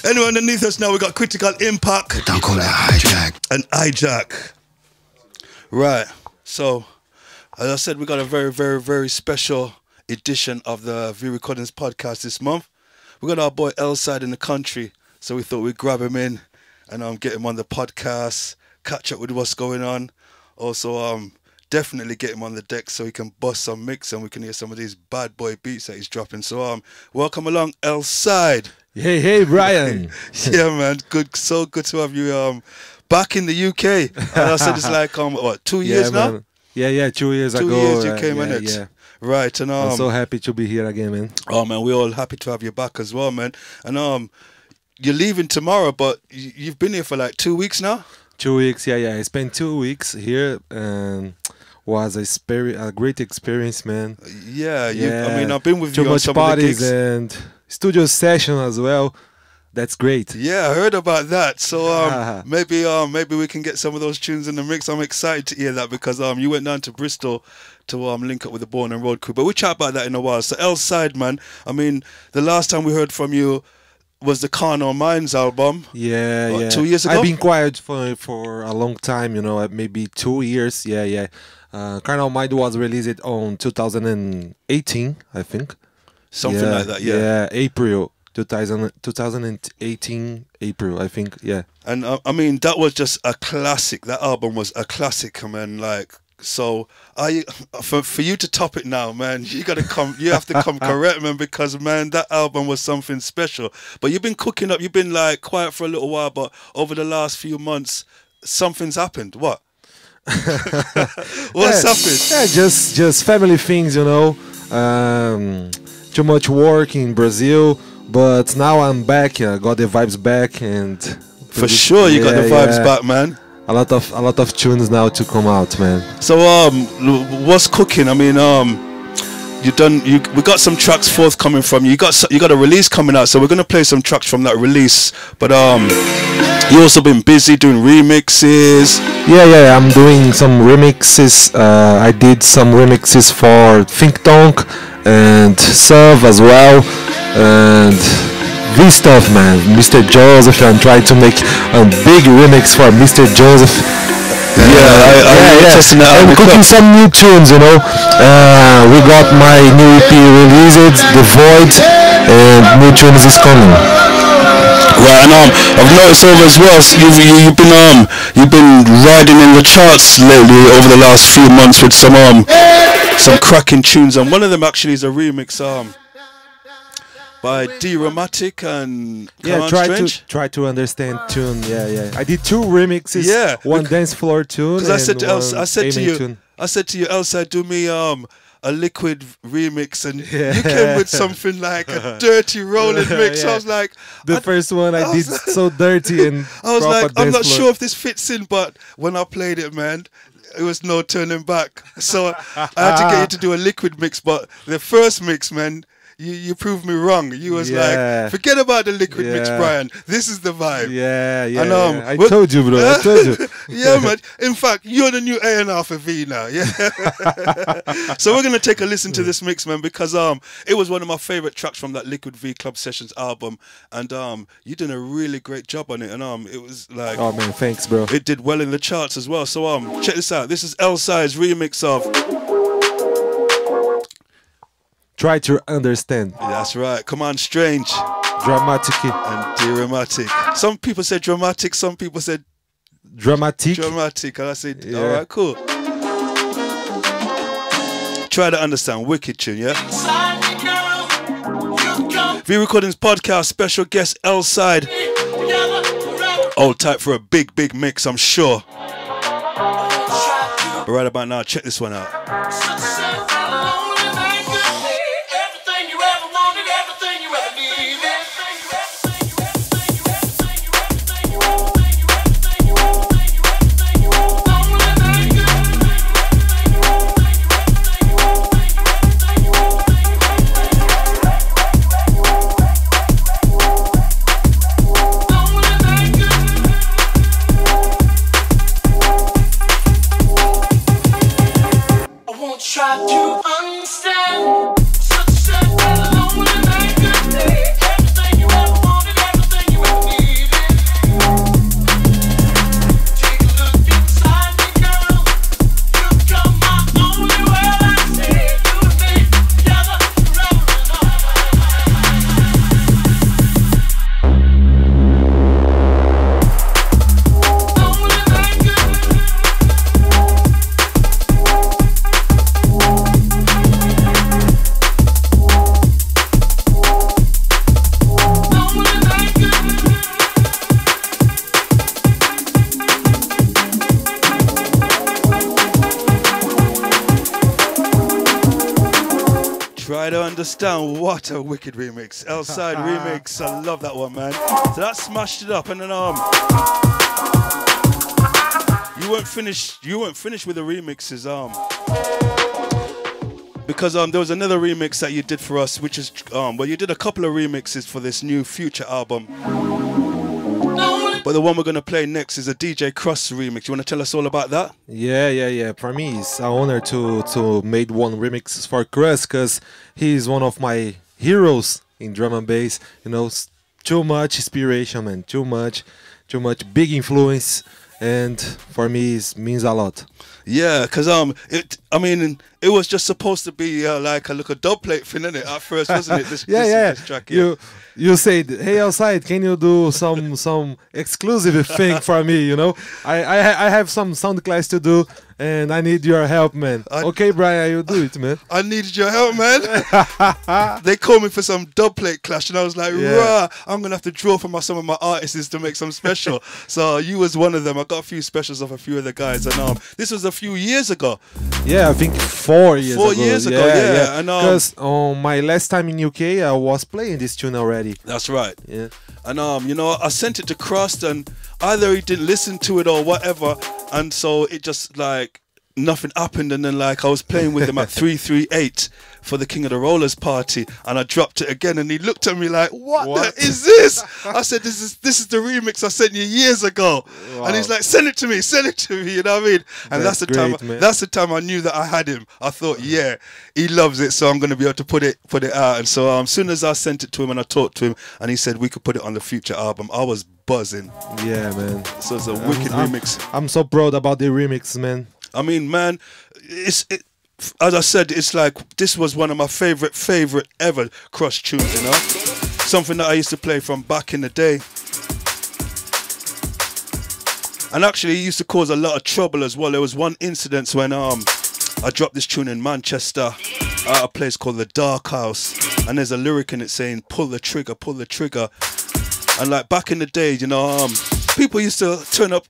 Anyway, underneath us now, we got Critical Impact.
Don't call that hijack.
And hijack. Right. So, as I said, we got a very, very, very special edition of the V Recordings podcast this month. We got our boy L-Side in the country, so we thought we'd grab him in and get him on the podcast, catch up with what's going on. Also, definitely get him on the deck so he can bust some mix and we can hear some of these bad boy beats that he's dropping. So welcome along, L-Side.
Hey Brian.
Yeah, man, so good to have you back in the UK. And I said it's like 2 years now?
Man. Yeah, 2 years ago.
2 years you came in it.
Yeah.
Right, and
I'm so happy to be here again, man.
Oh man, we're all happy to have you back as well, man. And you're leaving tomorrow, but you've been here for like 2 weeks now?
2 weeks, yeah. I spent 2 weeks here, and was a great experience, man.
Yeah. I mean, I've been with
you
on some of the gigs.
And studio session as well. That's great.
Yeah, I heard about that. So maybe we can get some of those tunes in the mix. I'm excited to hear that, because you went down to Bristol to link up with the Born and Road crew. But we'll chat about that in a while. So L-Side, man, I mean, the last time we heard from you was the Carnal Minds album.
Yeah.
2 years ago?
I've been quiet for a long time, maybe 2 years. Yeah. Carnal Mind was released on 2018, I think.
Something like that, yeah.
Yeah, April 2018, April, I think, yeah.
And I mean, that was just a classic. That album was a classic, man. Like, so for you to top it now, man, you have to come correct, man, because man, that album was something special. But you've been cooking up, you've been like quiet for a little while, but over the last few months, something's happened. What? What's happened?
Yeah, just family things, too much work in Brazil, but now I'm back. Got the vibes back, and
For sure, you got the vibes back, man.
A lot of tunes now to come out, man.
So what's cooking? I mean, we got some tracks forthcoming from you. You got a release coming out, so we're gonna play some tracks from that release. But you also been busy doing remixes.
Yeah, I'm doing some remixes. I did some remixes for Think Tonk and Serve as well, and this stuff, man. Mr. Joseph, I'm trying to make a big remix for Mr. Joseph.
Testing that out.
I'm cooking some new tunes, you know. We got my new EP released, The Void, and new tunes is coming.
Right, and I've noticed over as well. You've been riding in the charts lately over the last few months with some cracking tunes, and one of them actually is a remix by D-Ramatic and
try to understand tune. Yeah. I did 2 remixes.
Yeah,
one dance floor tune.
Because I said to you, Elsa, do me a liquid remix, and you came with something like a dirty rolling mix. So I was like,
the first one I did so dirty, and
I was like, I'm not sure if this fits in, but when I played it, man, it was no turning back. So I had to get you to do a liquid mix, but the first mix, man, you proved me wrong. You was like, forget about the liquid mix, Brian. This is the vibe.
And, I told you, bro. I told you.
Yeah, man. In fact, you're the new A&R for V now. Yeah. So we're gonna take a listen to this mix, man, because it was one of my favorite tracks from that Liquid V Club Sessions album, and you did a really great job on it, and it was like,
oh man, thanks, bro.
It did well in the charts as well. So check this out. This is L-Side's remix of
Try to Understand.
That's right. Come on, Strange.
Dramatic.
And D-Ramatic. Some people said dramatic, some people said
dramatic.
And I said, alright, cool. Try to Understand. Wicked tune, yeah? V Recordings Podcast, special guest L-Side. Old type for a big mix, I'm sure. But right about now, check this one out.
Try to understand.
Try to Understand. What a wicked remix. L-Side remix. I love that one, man. So that smashed it up, and then you weren't finished with the remixes, because there was another remix that you did for us, which is well, you did a couple of remixes for this new Future album. But the one we're gonna play next is a DJ Cross remix. You wanna tell us all about that?
Yeah. For me, it's an honor to make one remix for Cross, because he's one of my heroes in drum and bass. You know, too much inspiration, man. Too much big influence, and for me, it means a lot.
Yeah, because it was just supposed to be like a little dub plate thing, innit? At first, wasn't it? This track, yeah.
You said, hey, L-Side, can you do some exclusive thing for me? You know, I have some sound class to do, and I need your help, man. Okay, Brian, you do it, man.
I needed your help, man. They called me for some dub plate clash, and I was like, rah, I'm going to have to draw from some of my artists to make some special. So you was one of them. I got a few specials of a few of the guys, and this was a few years ago.
Yeah, I think 4 years ago.
4 years ago, yeah.
Because on my last time in UK, I was playing this tune already.
That's right.
Yeah.
And you know, I sent it to Crust, and either he didn't listen to it or whatever, and so it just like nothing happened. And then like I was playing with him at 338 for the King of the Rollers party, and I dropped it again, and he looked at me like, what is this? I said, this is the remix I sent you years ago. Wow. And he's like, send it to me, you know what I mean? And that's the time I knew that I had him. I thought, yeah, he loves it, so I'm going to be able to put it out. And so as soon as I sent it to him and I talked to him, and he said we could put it on the future album, I was buzzing.
Yeah, man.
So it's a wicked remix.
I'm so proud about the remix, man.
I mean, man, as I said, it's like this was one of my favorite ever Crush tunes, you know? Something that I used to play from back in the day. And actually, it used to cause a lot of trouble as well. There was one incident when I dropped this tune in Manchester at a place called the Dark House, and there's a lyric in it saying, pull the trigger, pull the trigger. And like back in the day, you know, people used to turn up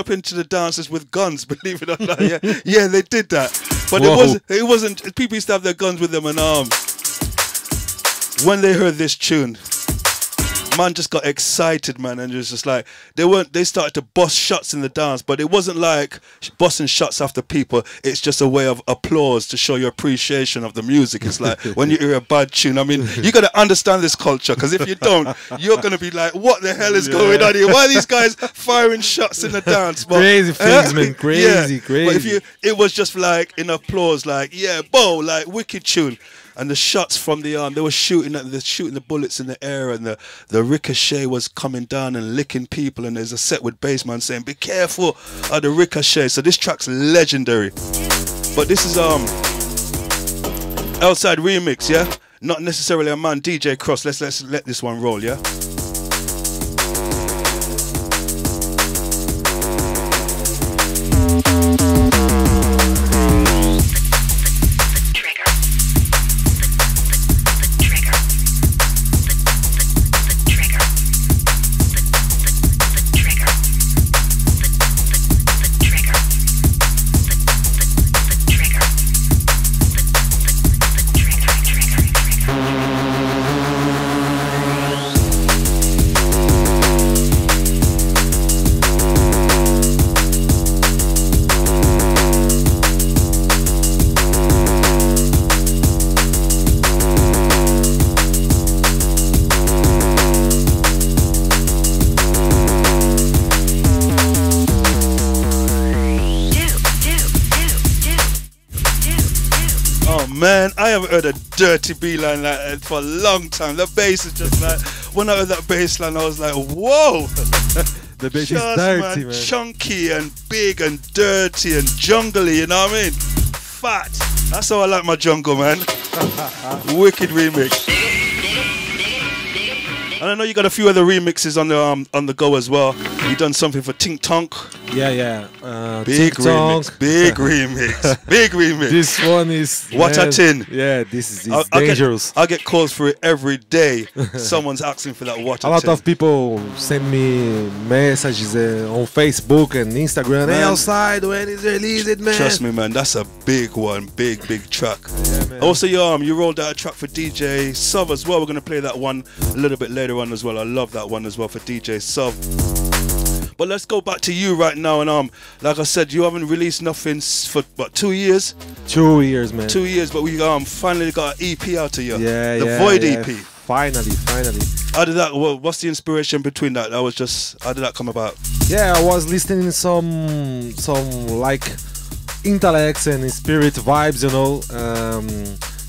into the dances with guns, believe it or not. Yeah, they did that. But it wasn't. People used to have their guns with them, and when they heard this tune, man just got excited, man, and it was just like they started to bust shots in the dance, but it wasn't like busting shots after people. It's just a way of applause to show your appreciation of the music. It's like when you hear a bad tune, I mean, you got to understand this culture, because if you don't, you're gonna be like, what the hell is going on here? Why are these guys firing shots in the dance? But,
crazy things, man, crazy.
But it was just like in applause, like like wicked tune. And the shots from the they were shooting the bullets in the air, and the ricochet was coming down and licking people. And there's a set with Bassman saying, "Be careful of the ricochet." So this track's legendary. But this is outside remix, yeah, not necessarily a man. DJ Cross. Let's let this one roll, yeah. Man, I haven't heard a dirty B-line like that for a long time. The bass is just like, when I heard that bass line, I was like, whoa!
The bass is dirty, man.
Chunky and big and dirty and jungly, you know what I mean? Fat. That's how I like my jungle, man. Wicked remix. And I know you got a few other remixes on the go as well. You done something for Tink Tonk.
Yeah.
Big remix. Big remix. Big remix.
This one is
What a tin.
Yeah, this is dangerous.
I get calls for it every day. Someone's asking for that What a tin.
A lot of people send me messages on Facebook and Instagram. Hey, outside, when is released, man?
Trust me, man, that's a big one. Big track.
Yeah, man.
Also, you rolled out a track for DJ Sub as well. We're going to play that one a little bit later on as well. I love that one as well for DJ Sub. But let's go back to you right now, and like I said, you haven't released nothing for what, 2 years?
2 years, man.
2 years, but we finally got an EP out of you.
Yeah,
the Void EP.
Finally.
How did that? What's the inspiration between that? How did that come about?
Yeah, I was listening some like intellects and spirit vibes, you know.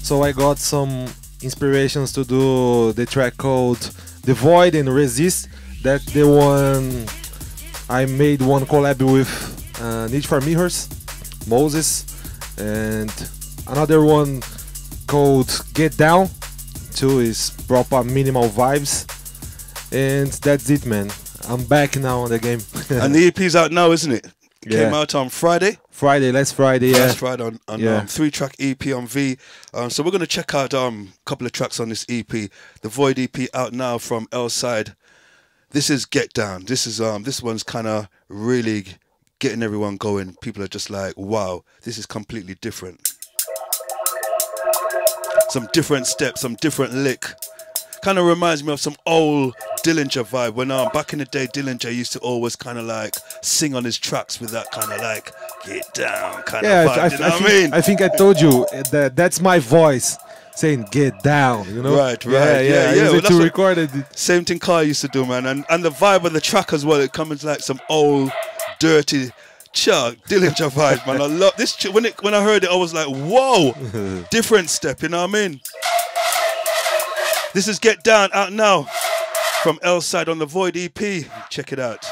So I got some inspirations to do the track called The Void and Resist. That's the one I made one collab with Need for Mirrors, Moses, and another one called Get Down. Too is proper minimal vibes, and that's it, man. I'm back now on the game.
And the EP's out now, isn't it? Came out on Friday.
Last Friday, yeah.
Last Friday on 3-track EP on V. So we're going to check out a couple of tracks on this EP. The Void EP out now from L-Side. This is Get Down. This one's kind of really getting everyone going. People are just like, wow, this is completely different. Some different steps, some different lick. Kind of reminds me of some old Dillinger vibe. When back in the day, Dillinger used to always kind of like sing on his tracks with that kind of like get down kind of vibe. You know what I mean?
I think I told you that's my voice saying get down. You know?
Right.
Yeah. I used to record it.
Same thing Kai used to do, man. And the vibe of the track as well. It comes like some old dirty Chuck Dillinger vibe, man. I love this. When I heard it, I was like, whoa, different step. You know what I mean? This is Get Down out now from L-Side on the Void EP. Check it out.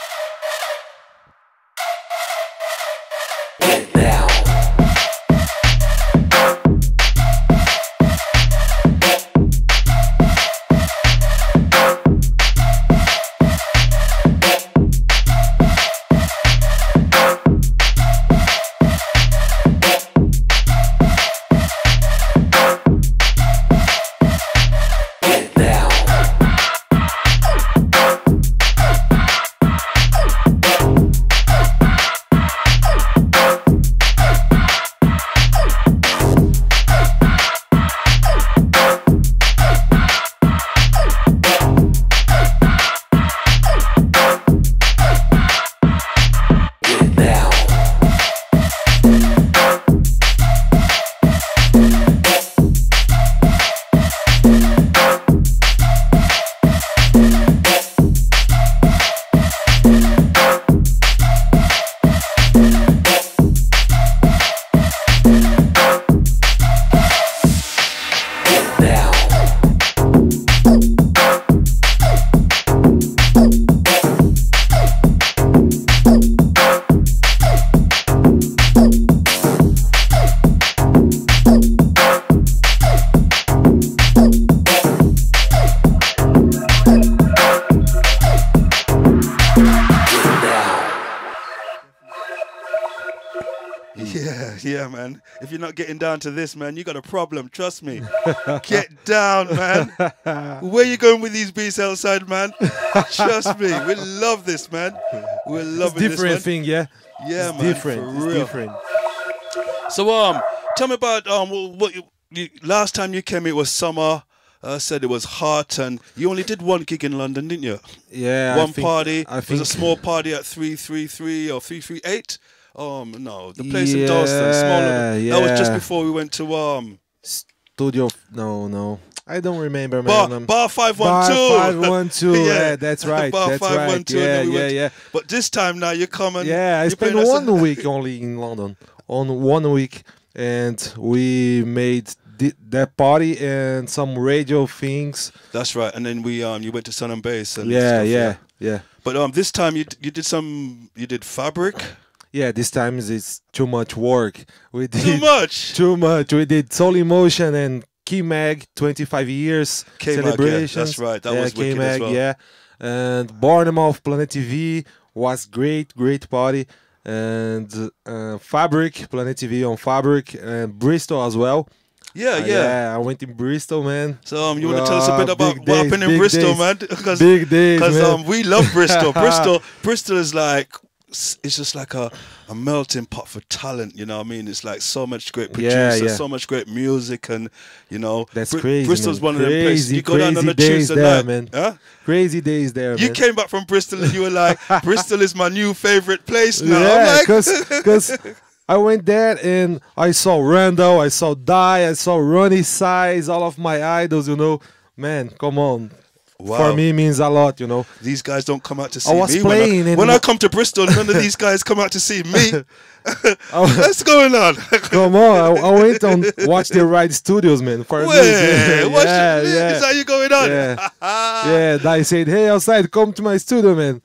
Yeah, man. If you're not getting down to this, man, you got a problem. Trust me. Get down, man. Where you going with these beats L-Side, man? Trust me. We love this, man. We're loving this,
different thing, yeah.
Yeah,
it's
man.
Different.
For
it's
real.
different.
So, tell me about what you last time you came. It was summer. Said it was hot, and you only did one gig in London, didn't you?
Yeah.
One party. It was a small party at 333 or 338. No, the place in Dalston, smaller.
Yeah.
That was just before we went to
Studio. No, I don't remember, man.
Bar 512.
Bar 512. Yeah, that's right.
Bar
that's
512.
Right. Yeah.
But this time now you come and
I spent 1 week only in London. On 1 week, and we made that party and some radio things.
That's right. And then we you went to Sun and Bass and
yeah.
But this time you did Fabric.
Yeah, this time it's too much work. We did
too much.
We did Soul Emotion and K-Mag 25 years celebrations.
Yeah, that's right. That was wicked as well.
Yeah, and Bournemouth Planet TV was great party. And Fabric, Planet TV on Fabric, and Bristol as well.
Yeah.
I went in Bristol, man.
So you want to tell us a bit about what happened in Bristol, man?
Big days, man.
We love Bristol. Bristol is like, it's just like a melting pot for talent, you know what I mean? It's like so much great producers, so much great music, and you know,
that's crazy.
Bristol's
man.
one of them places you go down on a
days
Tuesday
there,
night,
man.
huh?
Crazy days there,
You
man.
came back from Bristol and you were like, Bristol is my new favorite place now.
Yeah,
I'm like,
because I went there and I saw Randall, I saw Die, I saw Ronnie Size, all of my idols, you know. Man, come on.
wow.
For me, means a lot, you know.
These guys don't come out to see
I was
me.
playing
when I come to Bristol, none of these guys come out to see me. What's going on?
Come on, I went on watch the Ride Studios, man. For
Wait,
yeah.
Is that you going on?
Yeah, I said, hey, outside, come to my studio, man.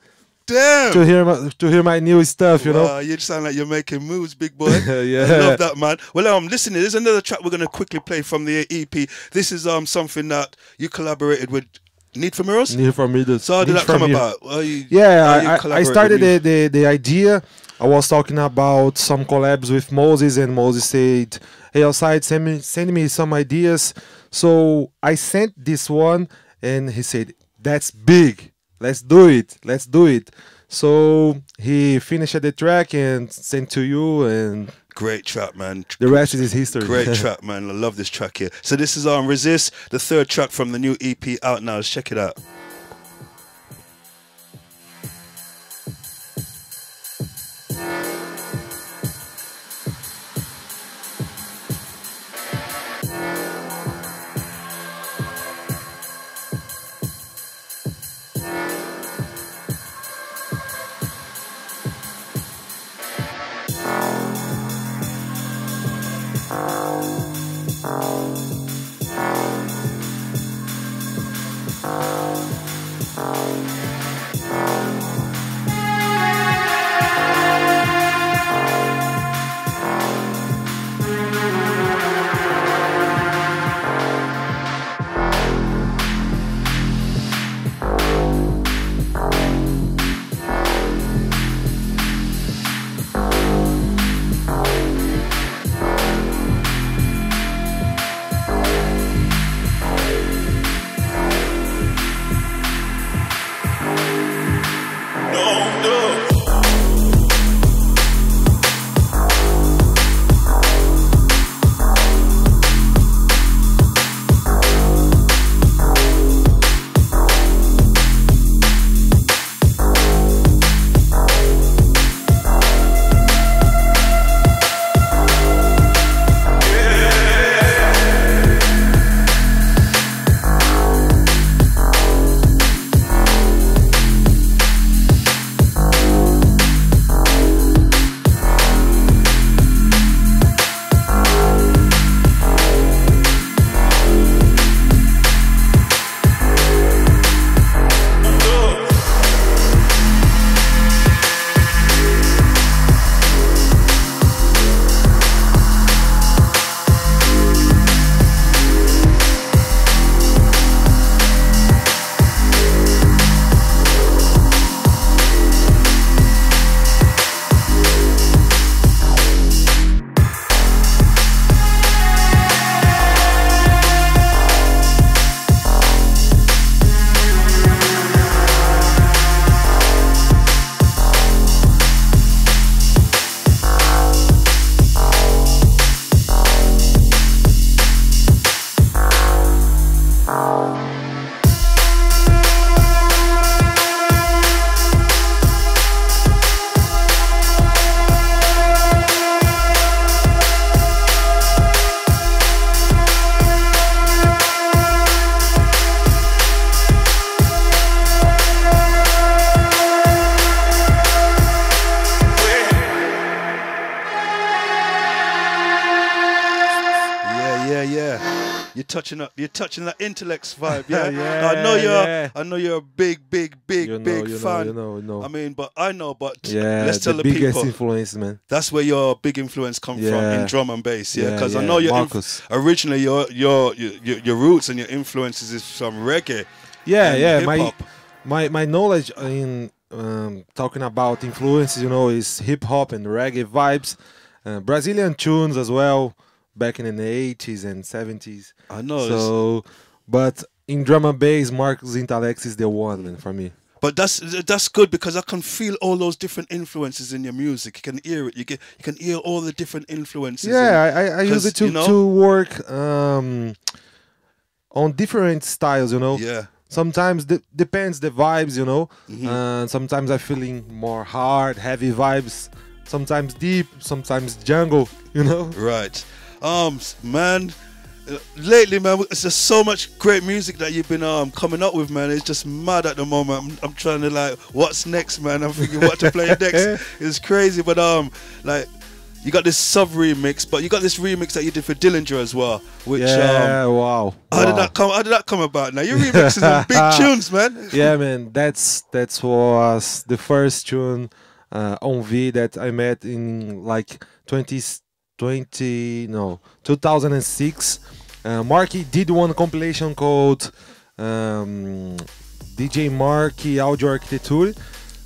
Damn.
To hear my new stuff, you know.
You sound like you're making moves, big boy.
Yeah.
I love that, man. Well, listen, there's another track we're gonna quickly play from the EP. This is something that you collaborated with Need for Mirrors?
Need for Mirrors.
So how did
Need
that
for
come
Mirrors.
about? Are you
I started
collaborating
the idea. I was talking about some collabs with Moses, and Moses said, "Hey, outside, send me some ideas." So I sent this one, and he said, "That's big. Let's do it. Let's do it." So he finished the track and sent to you, and
Great track, man.
the rest is history.
Great track, man. I love this track here. So this is Resist, the third track from the new EP out now. Let's check it out. You're touching that intellects vibe, yeah. I know you're a big fan.
You know.
I mean, but
yeah,
let's tell the
biggest
people.
influence, man.
That's where your big influence come from in drum and bass, yeah. Because I know originally your roots and your influences is from reggae.
Yeah. My knowledge in talking about influences, is hip hop and reggae vibes, Brazilian tunes as well. Back in the 80s and 70s.
I know.
So, but in drum and bass, Marcos Intalex is the one, man, for me.
But that's good because I can feel all those different influences in your music. You can hear it. You can hear all the different influences.
Yeah, I use it to work on different styles,
Yeah.
Sometimes depends the vibes, sometimes I'm feeling more hard, heavy vibes. Sometimes deep, sometimes jungle,
Right. Man, lately, man, it's just so much great music that you've been coming up with, man. It's just mad at the moment. I'm trying to what's next, man? I'm thinking what to play next. It's crazy, but you got this sub remix, but you got this remix that you did for Dillinger as well. Which
wow.
How did that come about? Now your remixes some big tunes, man.
Yeah, man. That was the first tune on V that I made in 2006. Marky did one compilation called DJ Mark e Audio Architecture.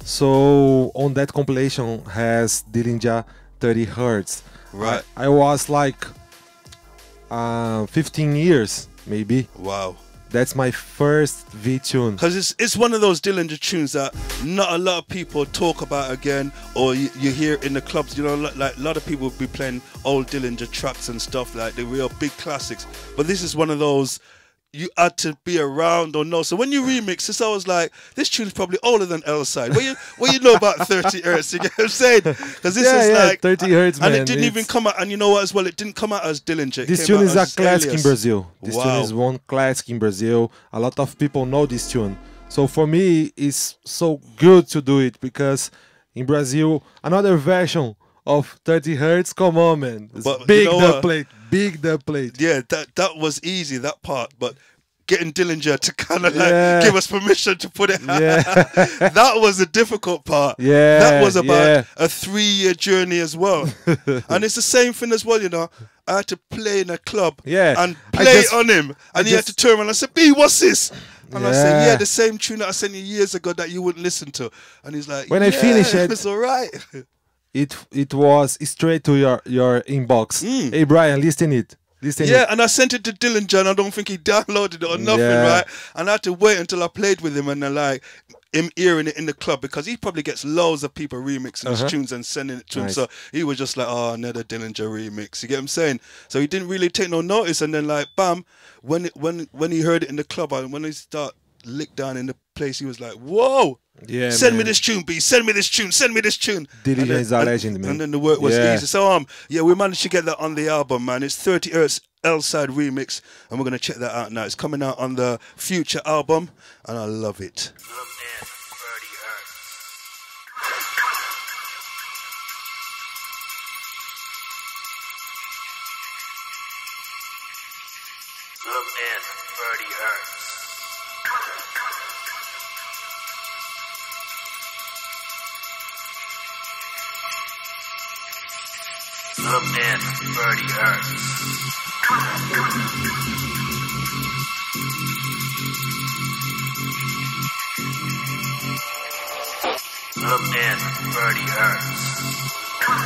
So on that compilation has Dillinger 30 Hertz.
Right.
I was like 15 years maybe.
Wow.
That's my first V tune.
Because it's one of those Dillinger tunes that not a lot of people talk about again, or you hear in the clubs. You know, like a lot of people will be playing old Dillinger tracks and stuff, like the real big classics. But this is one of those you had to be around or know. So when you remix this, I was like, this tune's probably older than L Side. What you know about 30 Hertz? You get what I'm saying? Because this is like
30 Hertz, man.
And it didn't even come out. And you know what as well? It didn't come out as Dillinger.
This tune is a classic in Brazil. This
Wow.
tune is one classic in Brazil. A lot of people know this tune. So for me, it's so good to do it because in Brazil, another version of 30 Hertz, come on, man. It's
But
big
you know
the
what?
plate, big the plate.
Yeah, that was easy, that part. But getting Dillinger to kind of like
Yeah.
give us permission to put it
Yeah.
that was the difficult part.
Yeah,
That was about
yeah.
a 3-year journey as well. And it's the same thing as well, you know. I had to play in a club and play it on him. And he had to turn around and say, B, what's this? And I said, yeah, the same tune that I sent you years ago that you wouldn't listen to. And he's like,
When I finish it,
it's all right.
It was straight to your inbox. Hey Brian, listen it. Listen
Yeah,
it.
and I sent it to Dillinger, and I don't think he downloaded it or nothing,
Yeah.
right? And I had to wait until I played with him and then like him hearing it in the club because he probably gets loads of people remixing his tunes and sending it to him.
Nice.
So he was just like, oh, another Dillinger remix. You get what I'm saying? So he didn't really take no notice, and then like bam, when he heard it in the club and when he start lick down in the place, he was like, whoa.
Yeah,
send me
man.
this tune, B. Send me this tune. Send me this tune.
Dillinger
And then-
is a legend, man.
And then the work was
Yeah.
easy. So yeah, we managed to get that on the album, man. It's 30 Hertz L-Side remix, and we're gonna check that out now. It's coming out on the Future album, and I love it.
Zoom in, 30 Hertz. Zoom in, 30 Hertz. Zoom in, 30 Hertz. Zoom in, 30 Hertz.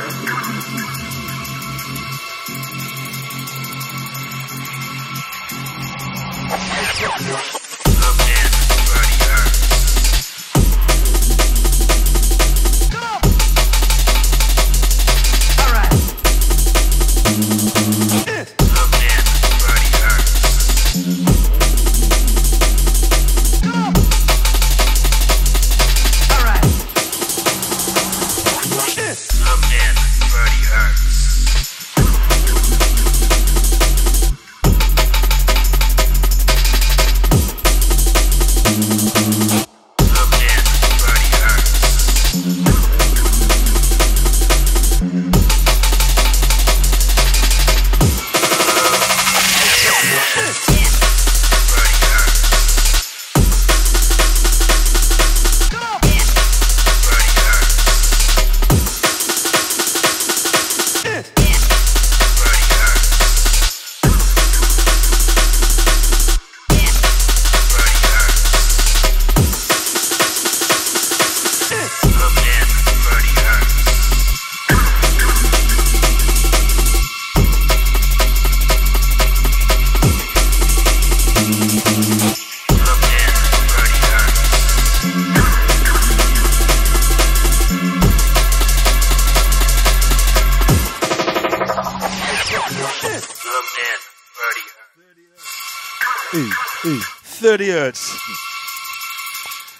30 Hertz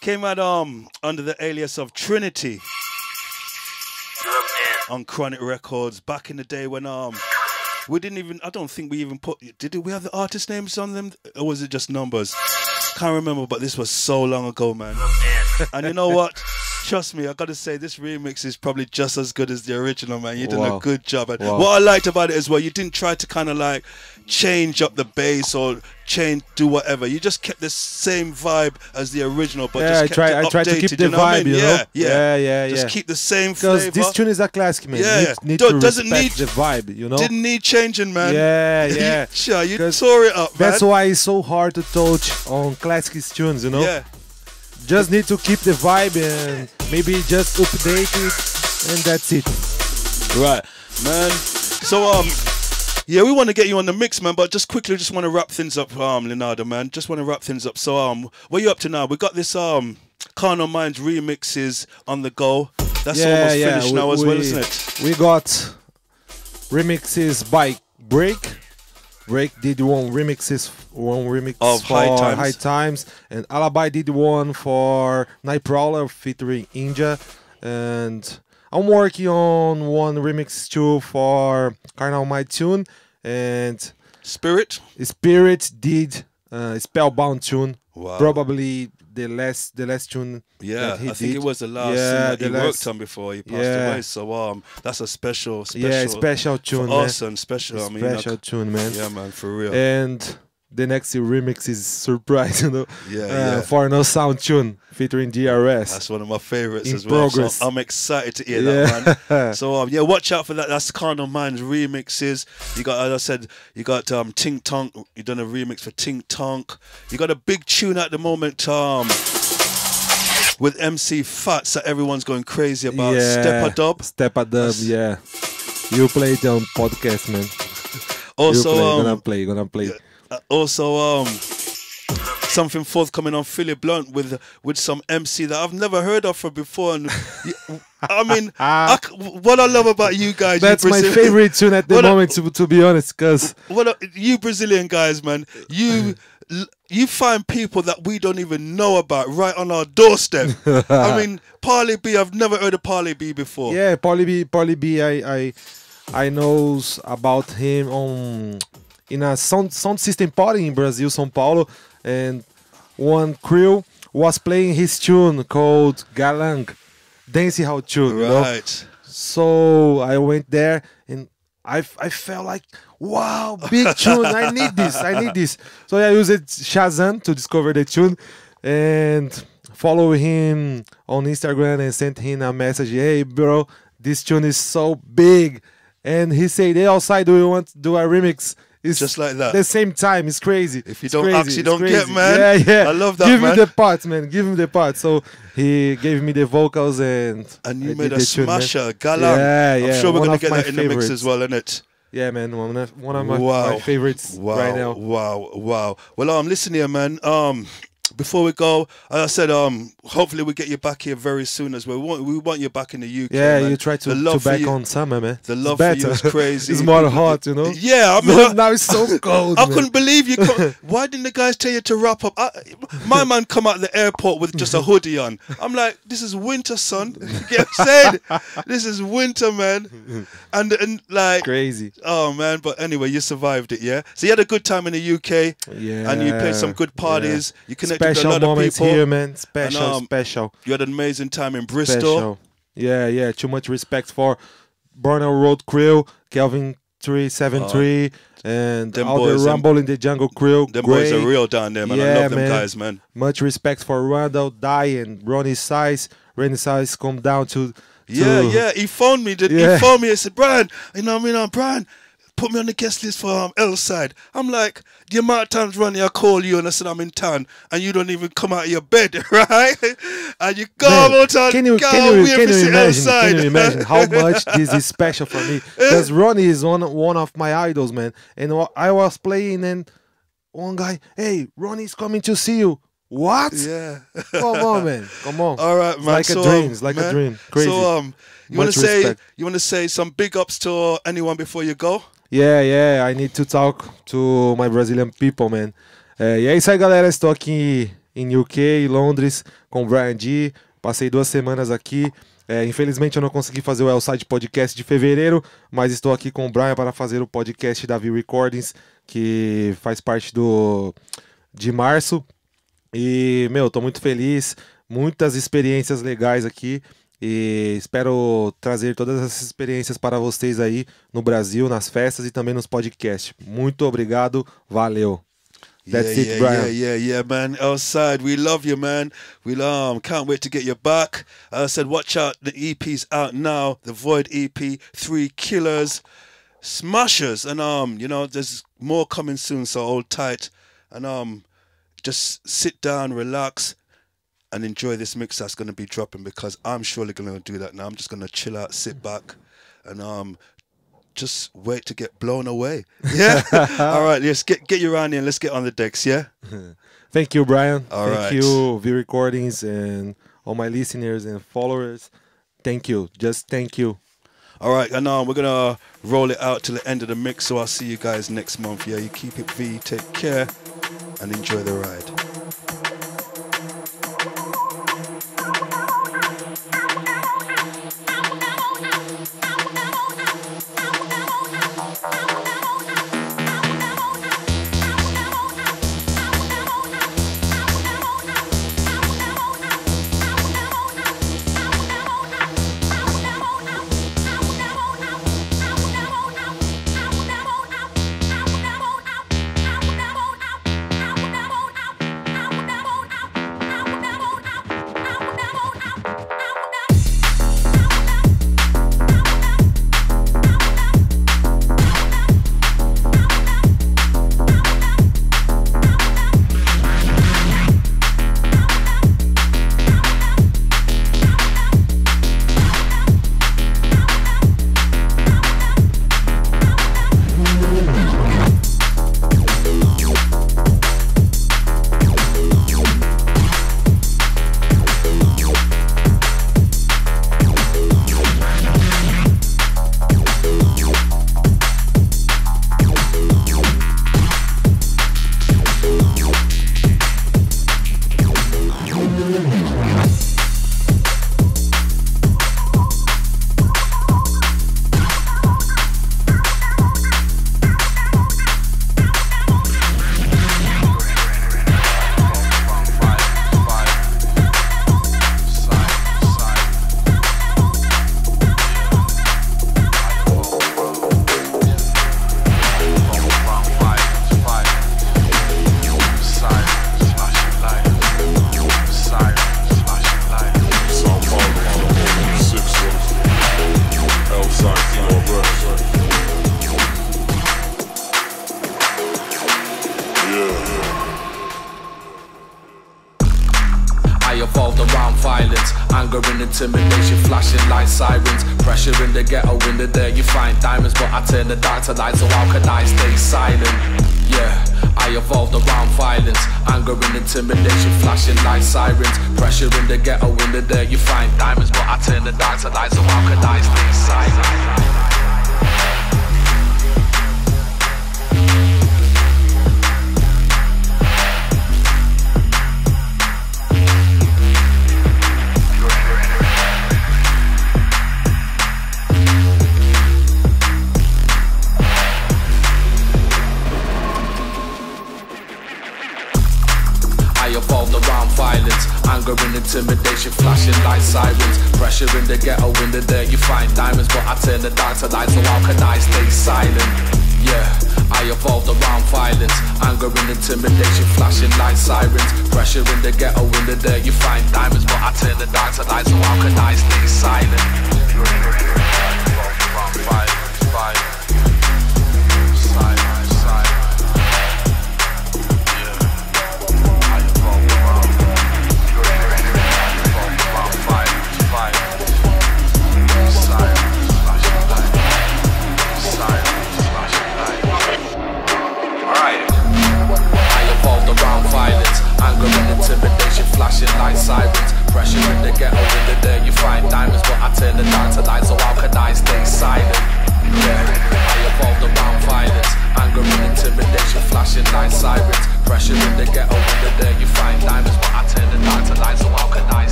came out under the alias of Trinity on Chronic Records back in the day when we didn't even, I don't think we even put, we have the artist names on them, or was it just numbers? Can't remember, but this was so long ago, man. And you know what? trust me, I gotta say this remix is probably just as good as the original, man. You did
Wow.
a good job. And
Wow.
what I liked about it as well, you didn't try to kind of like change up the bass or do whatever. You just kept the same vibe as the original, but
Yeah,
just
I
kept
try.
it
I try to
updated,
keep the
you know what I
vibe,
mean?
you know.
Yeah. Just
yeah.
keep the same
Because
flavor.
this tune is a classic, man.
Yeah.
Need
Don't-
to
doesn't
respect
need-
the vibe, you know.
Didn't need changing, man.
Yeah.
Sure, you
'Cause
tore it up, man.
That's why it's so hard to touch on classic tunes, you know.
Yeah.
Just need to keep the vibe and maybe just update it, and that's it.
Right, man. So yeah, we want to get you on the mix, man, but just quickly just want to wrap things up, Leonardo, man. Just want to wrap things up. So what you up to now? We got this Carnal Minds remixes on the go. That's almost finished now as well, isn't it?
We got remixes by Break. Break did one remix
Of
for
High
High
Times.
Times, and Alibi did one for Night Prowler featuring Inja, and I'm working on one remix too for Carnal My Tune, and
Spirit
did Spellbound tune.
Wow.
Probably the last tune.
Yeah,
that he
I think
did.
it was the last
Yeah,
thing that he
the
worked
last-
on before he passed
yeah.
away. So that's a special
special tune,
for
man.
us and special. I mean,
Special tune, man.
Yeah, man, for real.
And the next remix is Surprise, you know.
Yeah.
For No Sound Tune featuring DRS.
That's one of my favorites
In
as well.
progress.
So I'm excited to hear that,
Yeah.
man. So yeah, watch out for that. That's Carnal Minds remixes. You got, as I said, you got Tink Tonk. You done a remix for Tink Tonk. You got a big tune at the moment, with MC Fats that everyone's going crazy about. Step a Dub.
Step a Dub, yeah. You play it on podcast, man.
Also,
gonna play.
Also, something forthcoming on Philly Blunt with some MC that I've never heard of before. And I mean, what I love about you guys,
That's
you
my
Brazilian-
favorite tune at the moment, to be honest, because
you Brazilian guys, man, you find people that we don't even know about right on our doorstep. I mean, Parley B, I've never heard of Parley B before.
yeah, Pauly B, I knows about him in a sound system party in Brazil, São Paulo, and one crew was playing his tune called Galang, dancing hall tune, you know?
Right.
So I went there and I felt like, wow, big tune, I need this. So I used Shazam to discover the tune and follow him on Instagram and sent him a message, hey bro, this tune is so big. And he said, hey, outside, do you want to do a remix? It's
just like that.
The same time, it's crazy.
If you
It's
don't
crazy,
ask, you
it's
don't
crazy.
get, man.
Yeah.
I love that,
Give
man.
me the parts, man. Give him the parts. So he gave me the vocals and
you
I
made
did
a
the tune, man.
smasher, Galang.
Yeah.
I'm sure we're
One
going
of
to get
my
that in the mix
favorites.
as well, innit?
Yeah, man. One of my favorites right now.
Wow. Well, listen here, man. Before we go, as I said, hopefully we get you back here very soon as well. We want you back in the UK.
Yeah,
man.
you try
The
to
love for
back
you-
on summer, man.
The
It's
love for you
better.
is crazy.
It's more hot, you know.
Yeah, I mean,
now it's so cold.
I
man.
couldn't believe you. Why didn't the guys tell you to wrap up? My man come out the airport with just a hoodie on. I'm like, this is winter, son. You get what I'm saying? This is winter, man. And like
crazy.
Oh man, but anyway, you survived it, yeah. So you had a good time in the UK,
Yeah.
and you played some good parties.
yeah.
You connected
Special
with a lot of
moments
people
here, man. Special,
And,
special.
You had an amazing time in Bristol.
Special. Yeah. Too much respect for Burner Road crew, Kelvin 373, and
them
all
boys,
the Rumble in the Jungle crew.
Them boys are
Great.
real down there, man. I
Yeah,
love them guys, man.
Much respect for Randall Dye and Ronnie Size. Ronnie Size come down to
Yeah. He phoned me.
Yeah.
He phoned me and said, Brian, Brian, put me on the guest list for L-Side. I'm like, the amount of times, Ronnie, I call you and I said I'm in town and you don't even come out of your bed, right? And you go
Man,
out and
can you imagine how much this is special for me? Because Ronnie is one of my idols, man. And I was playing and one guy, hey, Ronnie's coming to see you. What?
Yeah.
Come on, man. Come on.
All right, man.
It's like a dream. It's like a dream. Crazy.
So, you want
Much
to say some big ups to anyone before you go?
Yeah, I need to talk to my Brazilian people, man. E é isso aí, galera. Estou aqui em UK, Londres, com o Brian G. Passei 2 semanas aqui. Infelizmente eu não consegui fazer o L-Side Podcast de fevereiro, mas estou aqui com o Brian para fazer o podcast da V Recordings, que faz parte de março. E, meu, tô muito feliz, muitas experiências legais aqui. E espero trazer todas essas experiências para vocês aí no Brasil, nas festas e também nos podcasts. Muito obrigado, valeu. That's it, Brian.
Yeah, man. Outside, we love you, man. We can't wait to get you back. I said, watch out. The EP's out now. The Void EP, 3 killers, smashers, and you know, there's more coming soon. So hold tight and just sit down, relax, and enjoy this mix that's going to be dropping, because I'm surely going to do that now. I'm just going to chill out, sit back, and just wait to get blown away. Yeah? All right, let's get you around here and let's get on the decks, yeah?
Thank you, Brian.
All
Thank
right.
you, V Recordings, and all my listeners and followers. Thank you. Just thank you.
All right, and we're going to roll it out till the end of the mix, so I'll see you guys next month. Yeah, you keep it V, take care, and enjoy the ride.
Intimidation, flashing light sirens, pressure in the ghetto. In the day you find diamonds, but I turn the dark to light, so how can I stay silent? Yeah, I evolved around violence, anger and intimidation, flashing light sirens, pressure in the ghetto. In the day you find diamonds, but I turn the dark to light, so how can I stay silent? Anger and intimidation, flashing light sirens, pressure in the ghetto. In the day you find diamonds, but I turn the dark to light, so how can I stay silent? Yeah, I evolved around violence, anger and intimidation, flashing light sirens, pressure in the ghetto. In the day you find diamonds, but I turn the dark to light, so how can I stay silent? Flashing light sirens, pressure in the ghetto. In the day you find diamonds, but I turn the dark to light, so I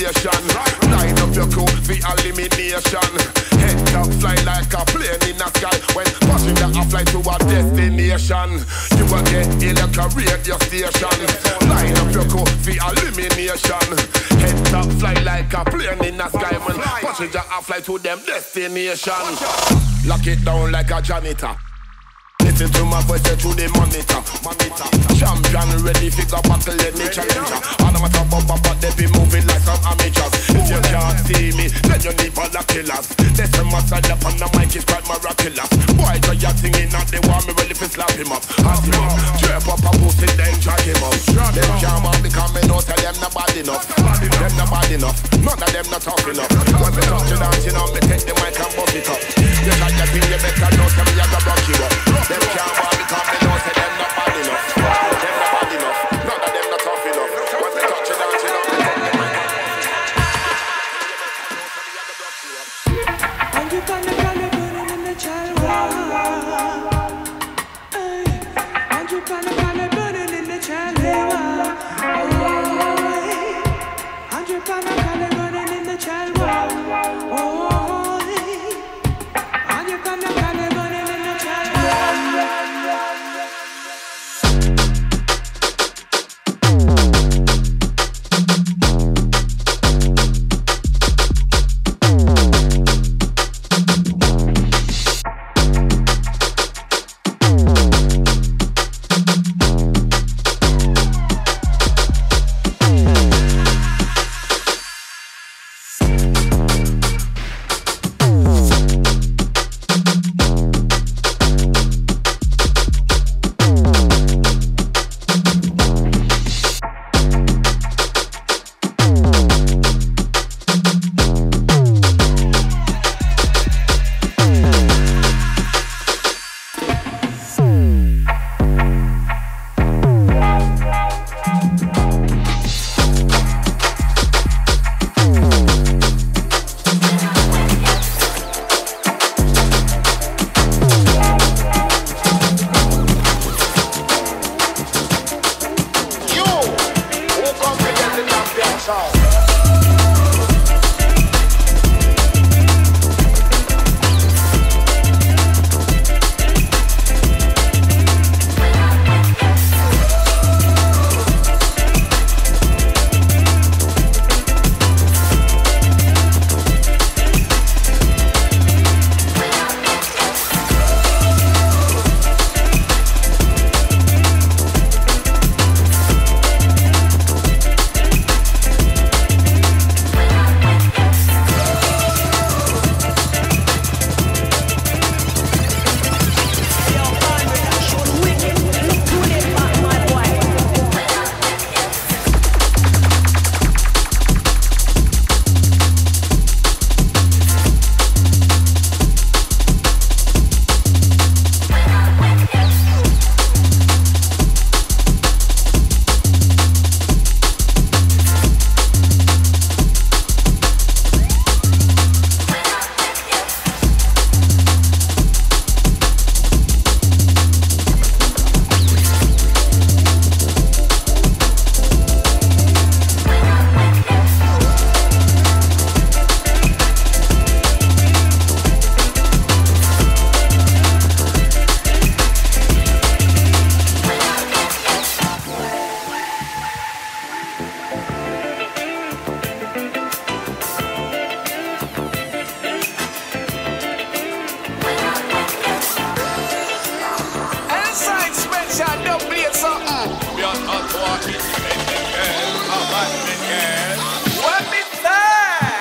Line up your crew for elimination. Head up, fly like a plane. nation. You will get electric radio station. Line up your coat for elimination. Head top fly like a plane in a sky, man. Passenger a fly to them destination. Lock it down like a janitor. Listen to my voice through the monitor. Champion ready for the battle, any challenger. All I'm a top up, but they be moving like some amateurs. If you can't see me, then you need for the killers. They say my side up on the mic is quite miraculous. Boy, try your singing and they want me ready for slap him up. Ask him up, trap up a pussy, then drag him up. Them can't want because me know tell them not bad enough. Them not bad enough, none of them not tough enough. When me touch you down, you know me take the mic and bust it up. You like your thing, you better know, tell me I got rock you up. Them can't want because me know say them not bad enough. Them not bad enough, none of them not tough enough. When me touch you down, you know me take the mic and bust it up.
And you gonna burn in the child. And you gonna burn in the child. And you gonna burn in the child. And you gonna burn in the child.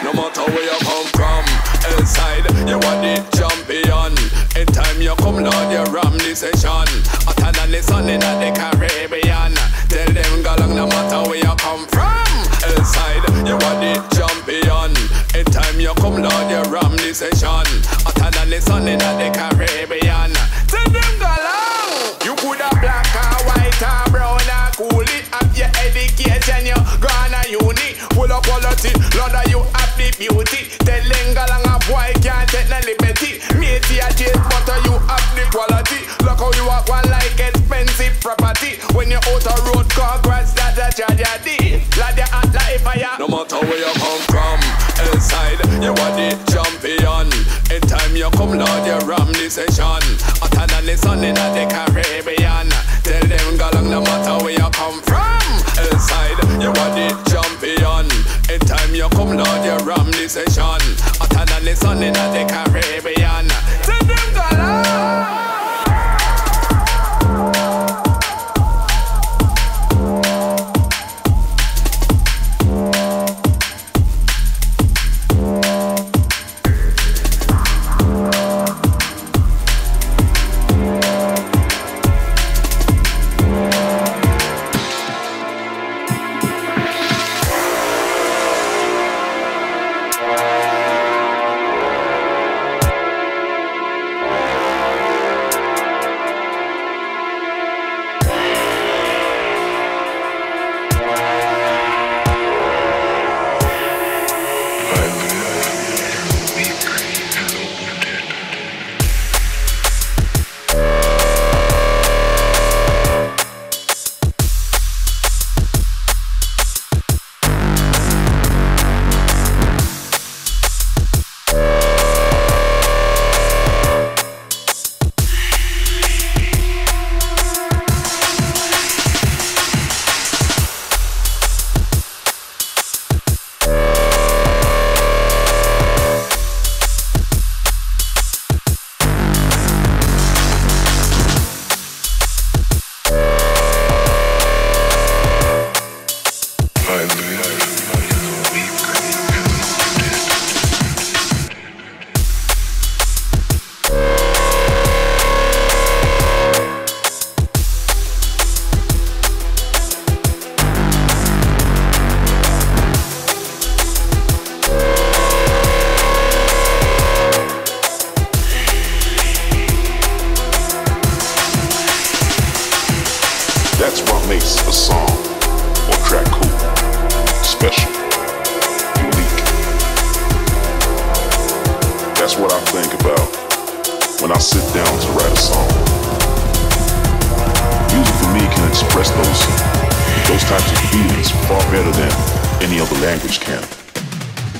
No matter where you come from, inside you are the champion. In time you come down, you ram the session. Hotter than the sun in the Caribbean. Tell them go long, no matter where you come from. Inside you are the champion. In time you come down, you ram the session. Hotter than the sun in the Caribbean. Tell them go long. You could have black or white or brown or cool it. Have your education, you gone a uni. Full of quality, Lord, you have the beauty. Tell them go long, a boy can't take no liberty. Matey a chase, but you have the quality. Look how you walk one like expensive property. When you're out of road, congrats, that's a tragedy. Lad, you act like fire. No matter where you come from, inside you are the champion. In time you come down, you ram the session. hotter than the sun in the Caribbean. Tell them galang no matter where you come from. Inside, you are the champion. Anytime you come down, you ram the session. Hotter than the sun in the Caribbean. Tell them galang.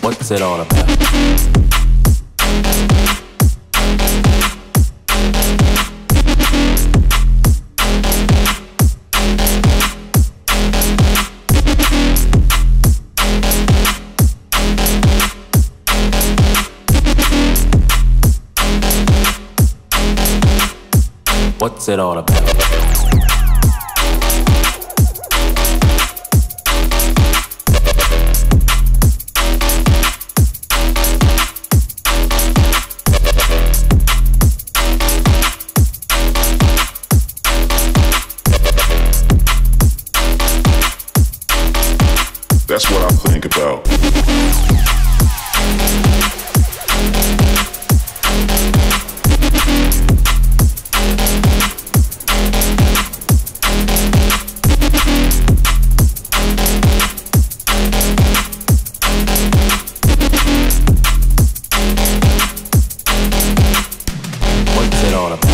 What's it all about? What's it all about?
That's what I think about.
What's it all about?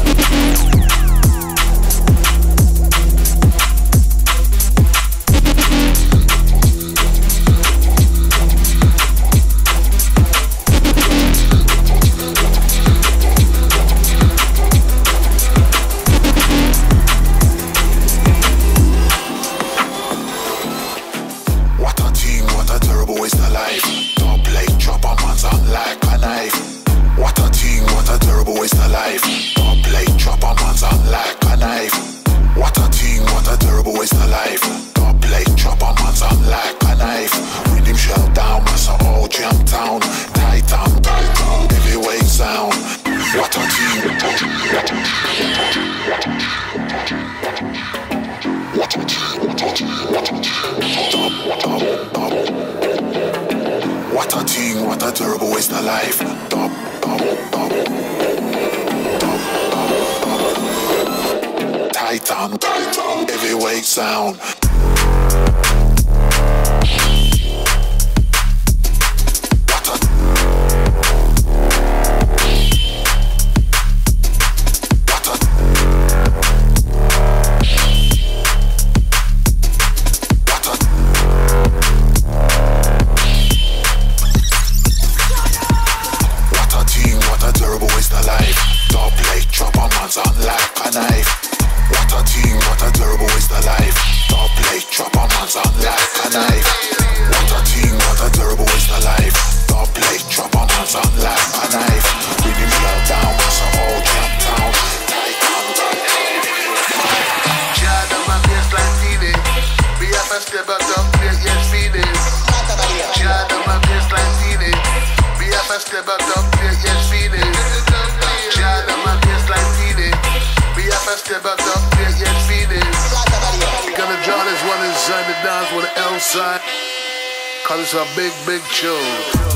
What a terrible waste of life. Titan, heavyweight sound.
design the dance with the L side. Cause it's a big, big tune.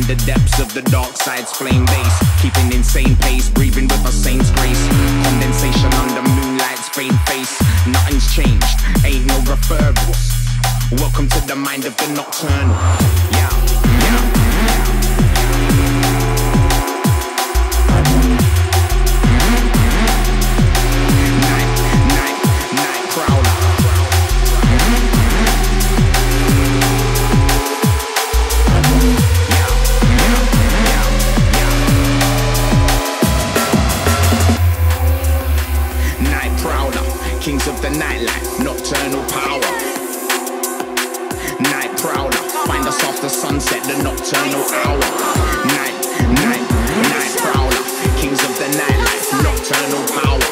the depths of the dark side's flame base. Keeping insane pace, breathing with a saint's grace. Condensation under moonlight's faint face. Nothing's changed, ain't no referrals. Welcome to the mind of the nocturnal. Yeah, yeah. Kings of the nightlife, nocturnal power. Night prowler, find us off the sunset, the nocturnal hour. Night prowler, kings of the nightlife, nocturnal power.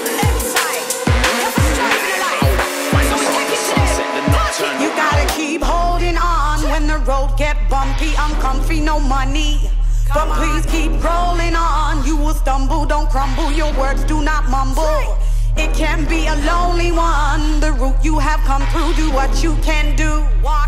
Find us off the sunset, the nocturnal.
You gotta keep holding on when the road get bumpy, uncomfy, no money. But please keep rolling on. You will stumble, don't crumble. Your words do not mumble. It can be a lonely one. The route you have come through, do what you can do.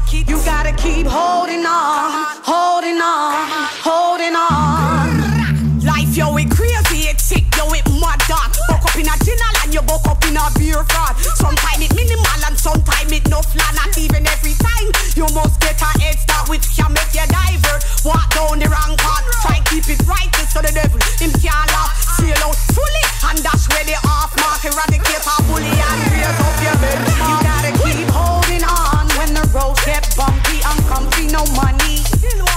You gotta keep holding on, holding on, holding on.
Life, yo, it crazy, it sick, yo, it mad dark. Buck up in a general and you buck up in a beer fraud. Sometimes it minimal and sometimes it no flat. Not even every time. You must get a head start which can make you divert. Walk down the wrong path, try keep it right. So the devil, him can't laugh. Sail out fully and dash where they off mark. Eradicate a bully and raise up your bed.
You gotta keep holding on when the road get bumpy, uncomfy, no money.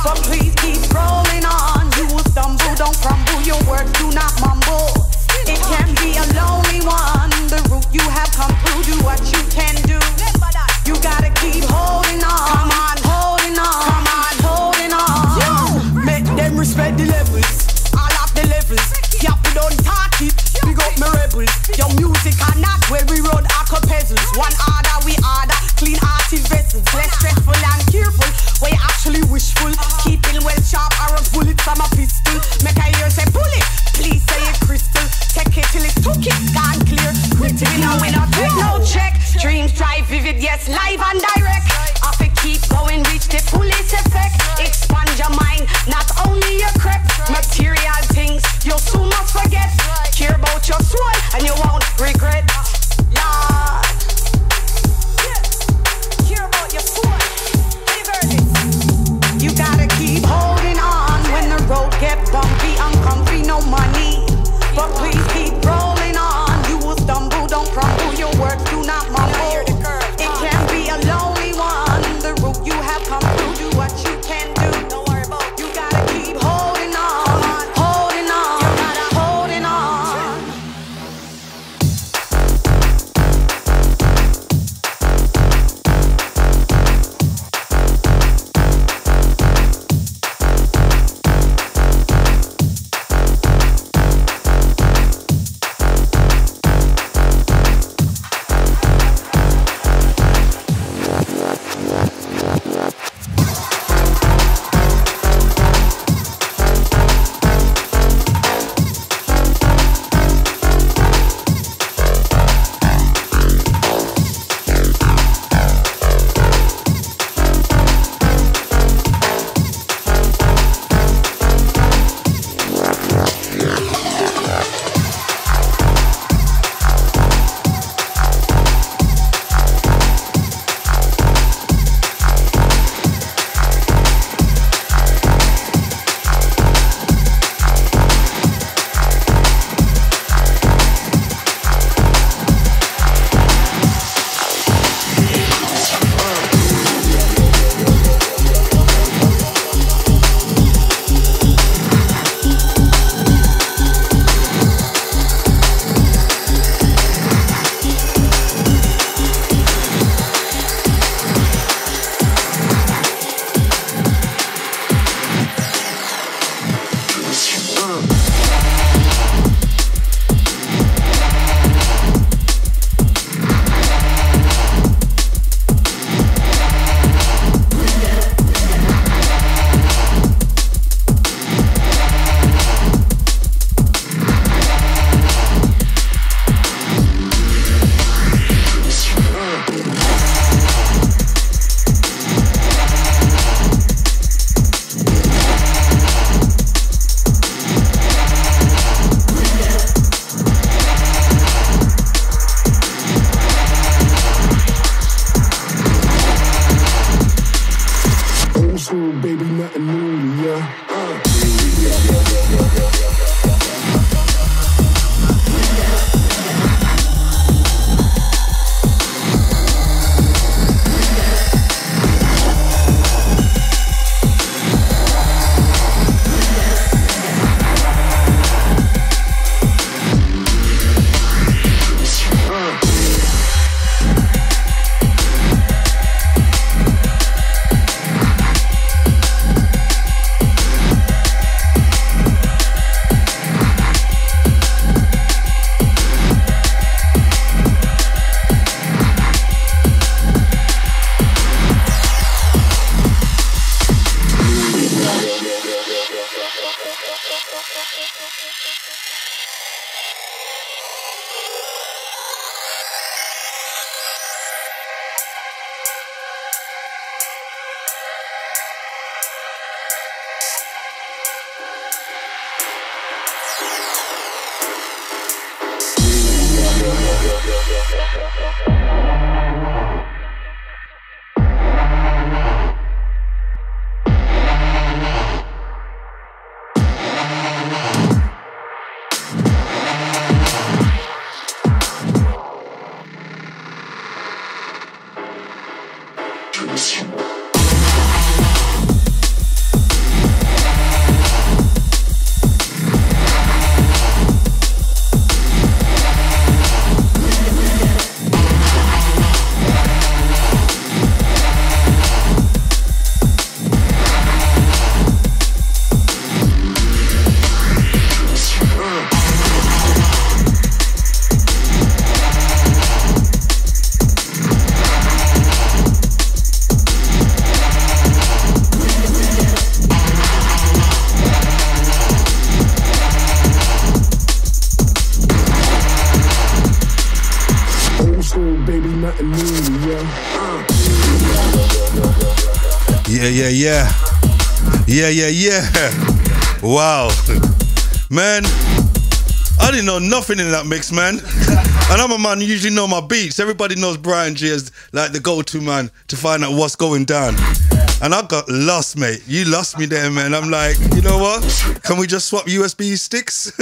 But please keep rolling on. You will stumble, don't crumble. Your words do not mumble. It can be a lonely one. The route you have come through, do what you can do. You gotta keep holding on.
Come on,
holding on.
Come on,
holding on.
Yo, make them respect the levels. All of the levels. Yeah, we don't talk it. Big up my rebels. Your music are not where we run acapellas. One order, we order. Clean-hearted vessels. Less stressful and careful. Where you actually wishful. Keeping well sharp or a bullet from a pistol. Make a ear say bullet. Please say it crystal. Take it till it's took it. Gone clear. Critical.
We not take no check. Dreams drive vivid, yes, live and direct. Off it keep going, reach the fullest effect. Expand your mind, not only your crep. Material things you'll soon must forget. Care about your soul and you won't regret. Lord,
care about your soul.
You gotta keep holding on when the road get bumpy, uncomfy, no money. But please keep rolling on. You will stumble, don't crumble. Your words do not mumble. It can be a lonely
Yeah. Wow. Man, I didn't know nothing in that mix, man. And I'm a man who usually know my beats. Everybody knows Brian G as like the go-to man to find out what's going down. And I got lost, mate. You lost me there, man. I'm like, you know what? Can we just swap USB sticks?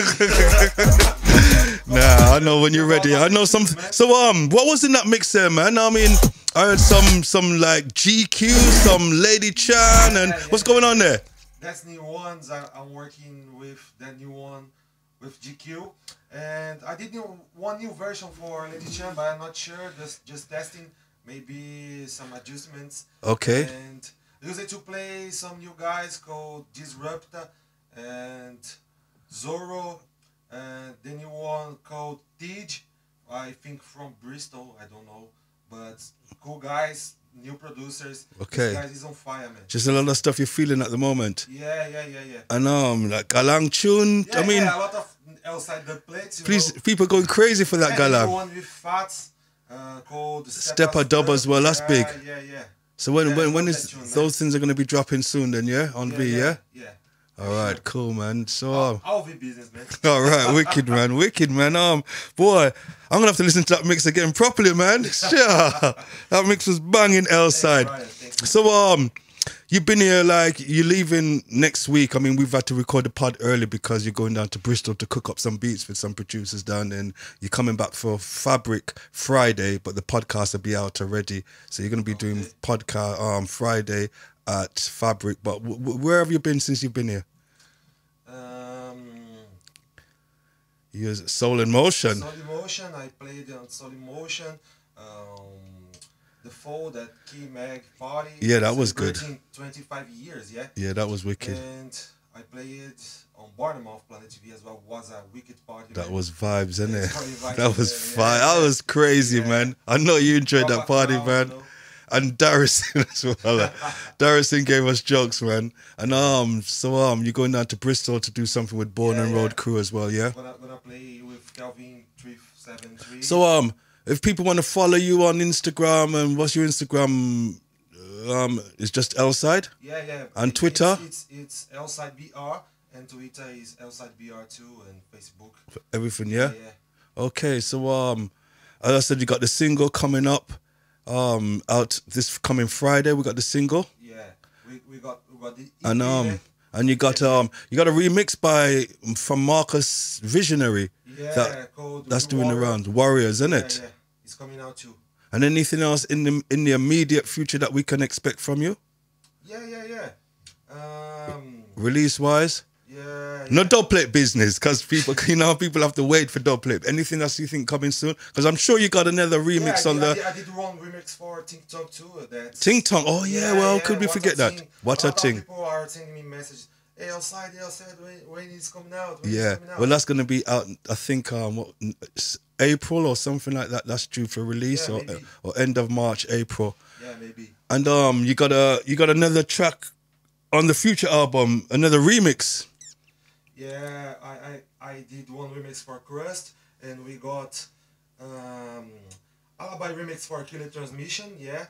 Nah, I know when you're ready. I know some. So what was in that mix there, man? I mean, I heard some like GQ, some Lady Chan, and what's going on there?
That's new ones. I'm working with that new one with GQ, and I did one new version for Lady Chan, but I'm not sure. Just testing, maybe some adjustments.
Okay.
And used to play some new guys called Disrupta and Zorro, and the new one called Tej, I think from Bristol. I don't know, but cool guys. New producers.
Okay.
This guy is on fire, man.
Just a lot of stuff you're feeling at the moment.
Yeah.
I know, like Galang Tune.
Yeah,
I mean,
a lot of outside the plates.
Please, people going crazy for that Galang.
One with Fats called
Stepper Dub as well. That's big.
Yeah.
So when is those things are going to be dropping soon? Then on V, yeah. All right, cool, man. So
I'll be business, man.
All right, wicked, man. Boy, I'm gonna have to listen to that mix again properly, man. Sure, that mix was banging L-side. So you've been here, like, you're leaving next week. I mean, we've had to record the pod early because you're going down to Bristol to cook up some beats with some producers down there. And you're coming back for Fabric Friday, but the podcast will be out already. So you're going to be doing podcast Friday at Fabric. But where have you been since you've been here? You was Soul in Motion.
Soul in Motion. I played on Soul in Motion. The Fold at Key Mag Party.
Yeah, that was good.
25 years, yeah?
Yeah, that was wicked.
And I played on Bournemouth Planet TV as well. Was a wicked party.
That
man.
was vibes, innit?
Vibes,
That was fire. That was crazy, man. I know you enjoyed that party, man. And Darrison as well. Darrison gave us jokes, man. And you're going down to Bristol to do something with Born and Road crew as well, yeah?
Gonna play with Calvin 373.
So if people want to follow you on Instagram, and what's your Instagram? It's just L-Side?
Yeah.
And Twitter?
It's L-Side BR, and Twitter is L-Side BR2, and Facebook.
Everything, yeah?
Yeah.
Okay, so as I said, you got the single coming up. Out this coming Friday, we got the single.
Yeah, we got the EP,
and you got a remix from Marcus Visionary.
Yeah,
that's doing the rounds. Warriors, isn't it?
Yeah, it's coming out too.
And anything else in the immediate future that we can expect from you?
Yeah.
Release wise.
Yeah.
No dubplate business, because people have to wait for dubplate. Anything else you think coming soon? Because I'm sure you got another remix on the.
I did one remix for Ting Tong too.
Ting Tong. Oh yeah. Could we forget that? What a thing.
People are sending me messages. Hey, L-Side, when is coming out?
Well, that's gonna be out. I think April or something like that. That's due for release, or end of March, April.
Yeah, maybe.
And you got another track on the future album, another remix.
Yeah, I did one remix for Crust, and we got Alibi remix for Killer Transmission, yeah.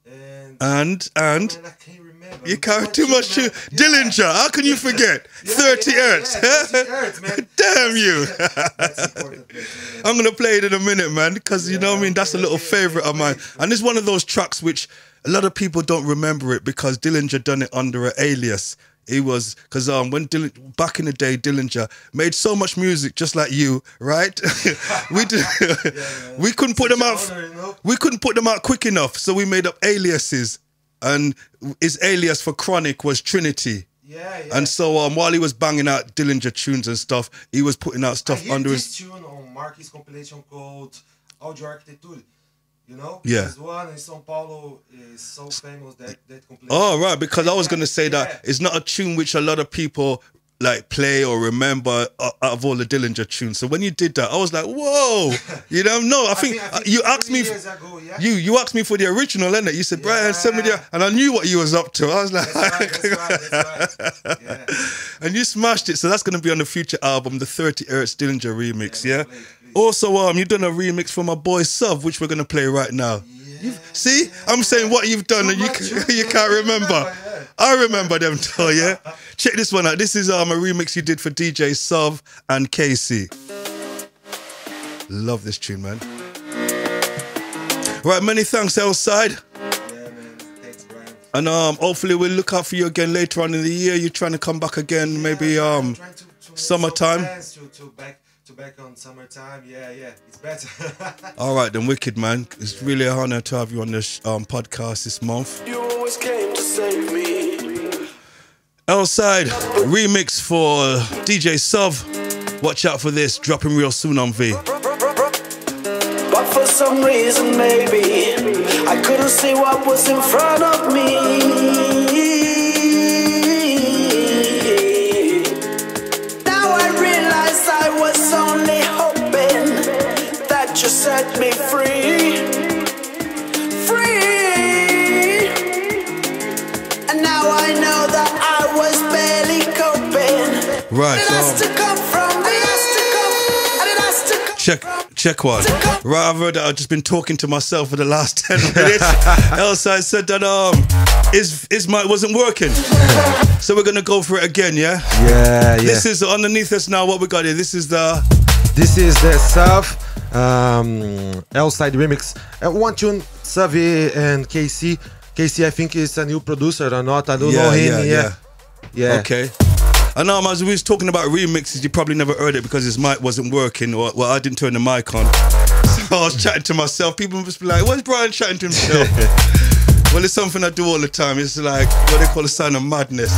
And
man, I can't remember.
you carry too much tune. Dillinger, how can you forget? 30 Hertz.
30 Hertz, man.
Damn you. I'm going to play it in a minute, man, because you know what I mean? That's a little favorite of mine. And it's one of those tracks which a lot of people don't remember it because Dillinger done it under an alias. He was, because when back in the day, Dillinger made so much music just like you, right? We couldn't put them out. We couldn't put them out quick enough, so we made up aliases, and his alias for Chronic was Trinity. And so while he was banging out Dillinger tunes and stuff, he was putting out stuff under his
tune on Marquis compilation called Audio Architecture. You know?
Yeah.
This one in São Paulo is so famous that completely.
Oh, right, because I was going to say that it's not a tune which a lot of people like play or remember out of all the Dillinger tunes. So when you did that, I was like, whoa. You know, no, I think you asked me you asked me for the original, innit? You said, Brian, send me the, and I knew what you was up to. I was like, that's right. And you smashed it. So that's going to be on the future album, the 30 Hertz Dillinger remix, yeah? Also, you've done a remix for my boy Sov, which we're going to play right now. See? I'm saying what you've done and you can't remember. I remember them too, yeah? Check this one out. This is a remix you did for DJ Sov and Casey. Love this tune, man. Right, many thanks, Elside.
Yeah, man. Thanks, Brian.
And hopefully we'll look out for you again later on in the year. You're trying to come back again, maybe summertime.
To back on summertime, yeah, it's better.
All right, then, wicked, man. It's really an honor to have you on this podcast this month.
You always came to save me.
Elside remix for DJ Sov. Watch out for this, dropping real soon on V.
But for some reason, maybe I couldn't see what was in front of me. I was only hoping that you set me free. And now I know that I was barely coping.
Right.
It has to come from me. It has to come.
Check one. Rather that I've just been talking to myself for the last 10 minutes. Elside said that his mic wasn't working. So we're gonna go for it again, yeah?
Yeah.
This is underneath us now. What we got here? This is the
Sov Elside remix. One tune, Savi and Casey. Casey, I think is a new producer or not. I don't know him. Yeah.
Okay. And as we was talking about remixes, you probably never heard it because his mic wasn't working, or well, I didn't turn the mic on. So I was chatting to myself. People must be like, "What's Brian chatting to himself?" Well, it's something I do all the time. It's like what they call a sign of madness.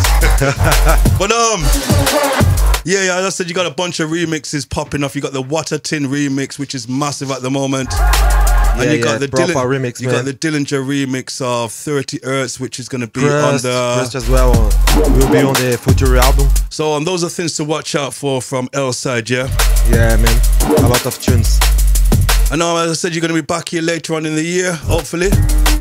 But as I said, you got a bunch of remixes popping off. You got the Water Tin remix, which is massive at the moment. And you got the
remix.
You got the Dillinger remix of 30 Hertz, which is going to be on the
Crust as well. Will be on the future album.
So those are things to watch out for from Elside, yeah?
Yeah, man. A lot of tunes.
And as I said, you're going to be back here later on in the year, hopefully.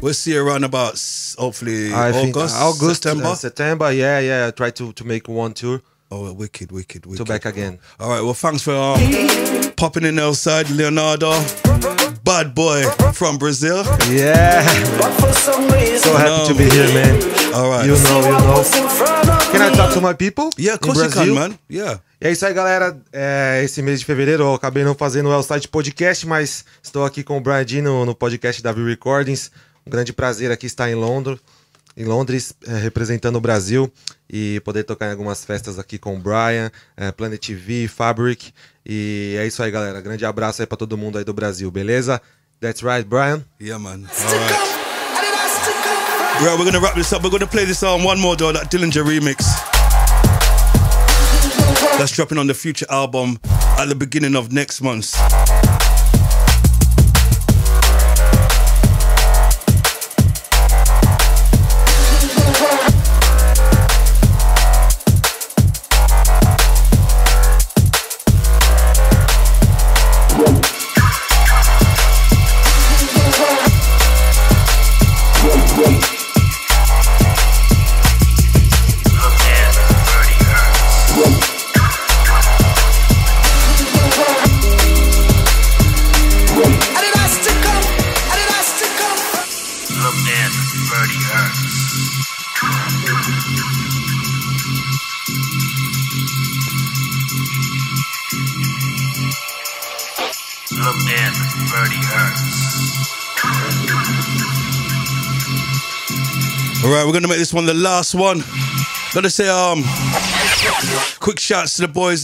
We'll see you around about, hopefully, August,
September, yeah. Try to make one tour.
Oh, wicked.
To back again.
All right, well, thanks for popping in Elside, Leonardo. Bad boy from Brazil.
Yeah. So happy to be here, man.
All right.
You know. Can I talk to my people?
Yeah, of course you can, man. Yeah.
E é isso aí, galera. Esse mês de fevereiro eu acabei não fazendo o Elside Podcast, mas estou aqui com o Brian D no podcast da V Recordings. Um grande prazer aqui estar em Londres, representando o Brasil e poder tocar em algumas festas aqui com o Brian, Planet TV, Fabric. E é isso aí, galera. Grande abraço aí pra todo mundo aí do Brasil, beleza? That's right, Brian?
Yeah, man. All right. Right, we're gonna wrap this up. We're gonna play this one more though, that Dillinger remix. That's dropping on the future album at the beginning of next month.
Look in, Birdie Hurts.
Alright, we're gonna make this one the last one. Gotta say, quick shouts to the boys,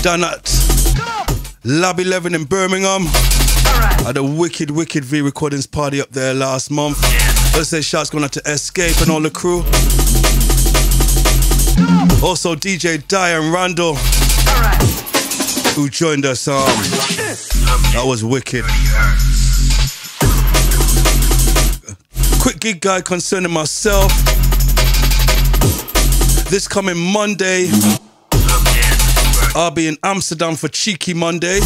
down at Lab 11 in Birmingham. Had a wicked V recordings party up there last month. Let's say shouts going out to Escape and all the crew. Also DJ Di and Randall, who joined us. That was wicked. Quick gig guide concerning myself. This coming Monday, I'll be in Amsterdam for Cheeky Monday.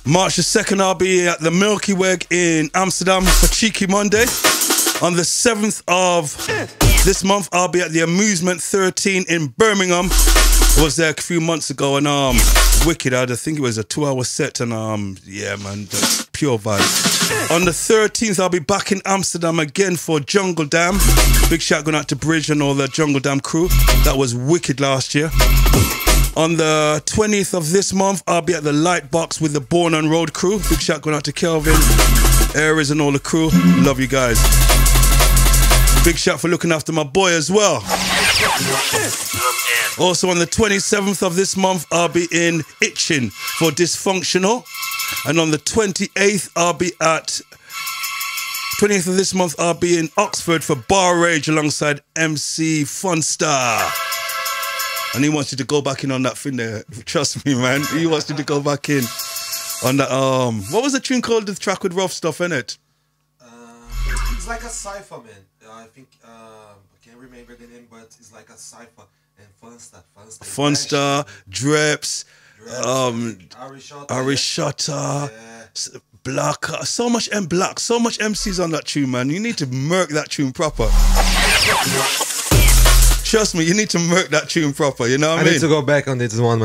March the 2nd, I'll be at the Milky Way in Amsterdam for Cheeky Monday. On the 7th of this month, I'll be at the Amusement 13 in Birmingham. I was there a few months ago and wicked. I think it was a 2-hour set and yeah man, pure vibe. On the 13th, I'll be back in Amsterdam again for Jungle Dam. Big shout going out to Bridge and all the Jungle Dam crew. That was wicked last year. On the 20th of this month, I'll be at the Lightbox with the Born on Road crew. Big shout going out to Kelvin, Aries and all the crew. Love you guys. Big shout for looking after my boy as well. Also on the 27th of this month, I'll be in Itchin for Dysfunctional. And on the 28th, I'll be at 20th of this month, I'll be in Oxford for Bar Rage alongside MC Funstar. And he wants you to go back in on that thing there. Trust me, man. He wants you to go back in on that. What was the tune called? The track with rough stuff in it.
It's like a cipher, man. I think I can't remember the name, but it's like a cipher and Funstar, Dreps,
Arishota, Black. So much Black, so much MCs on that tune, man. You need to murk that tune proper. Trust me, you need to murk that tune proper. You know what I mean?
I need to go back on this one, man.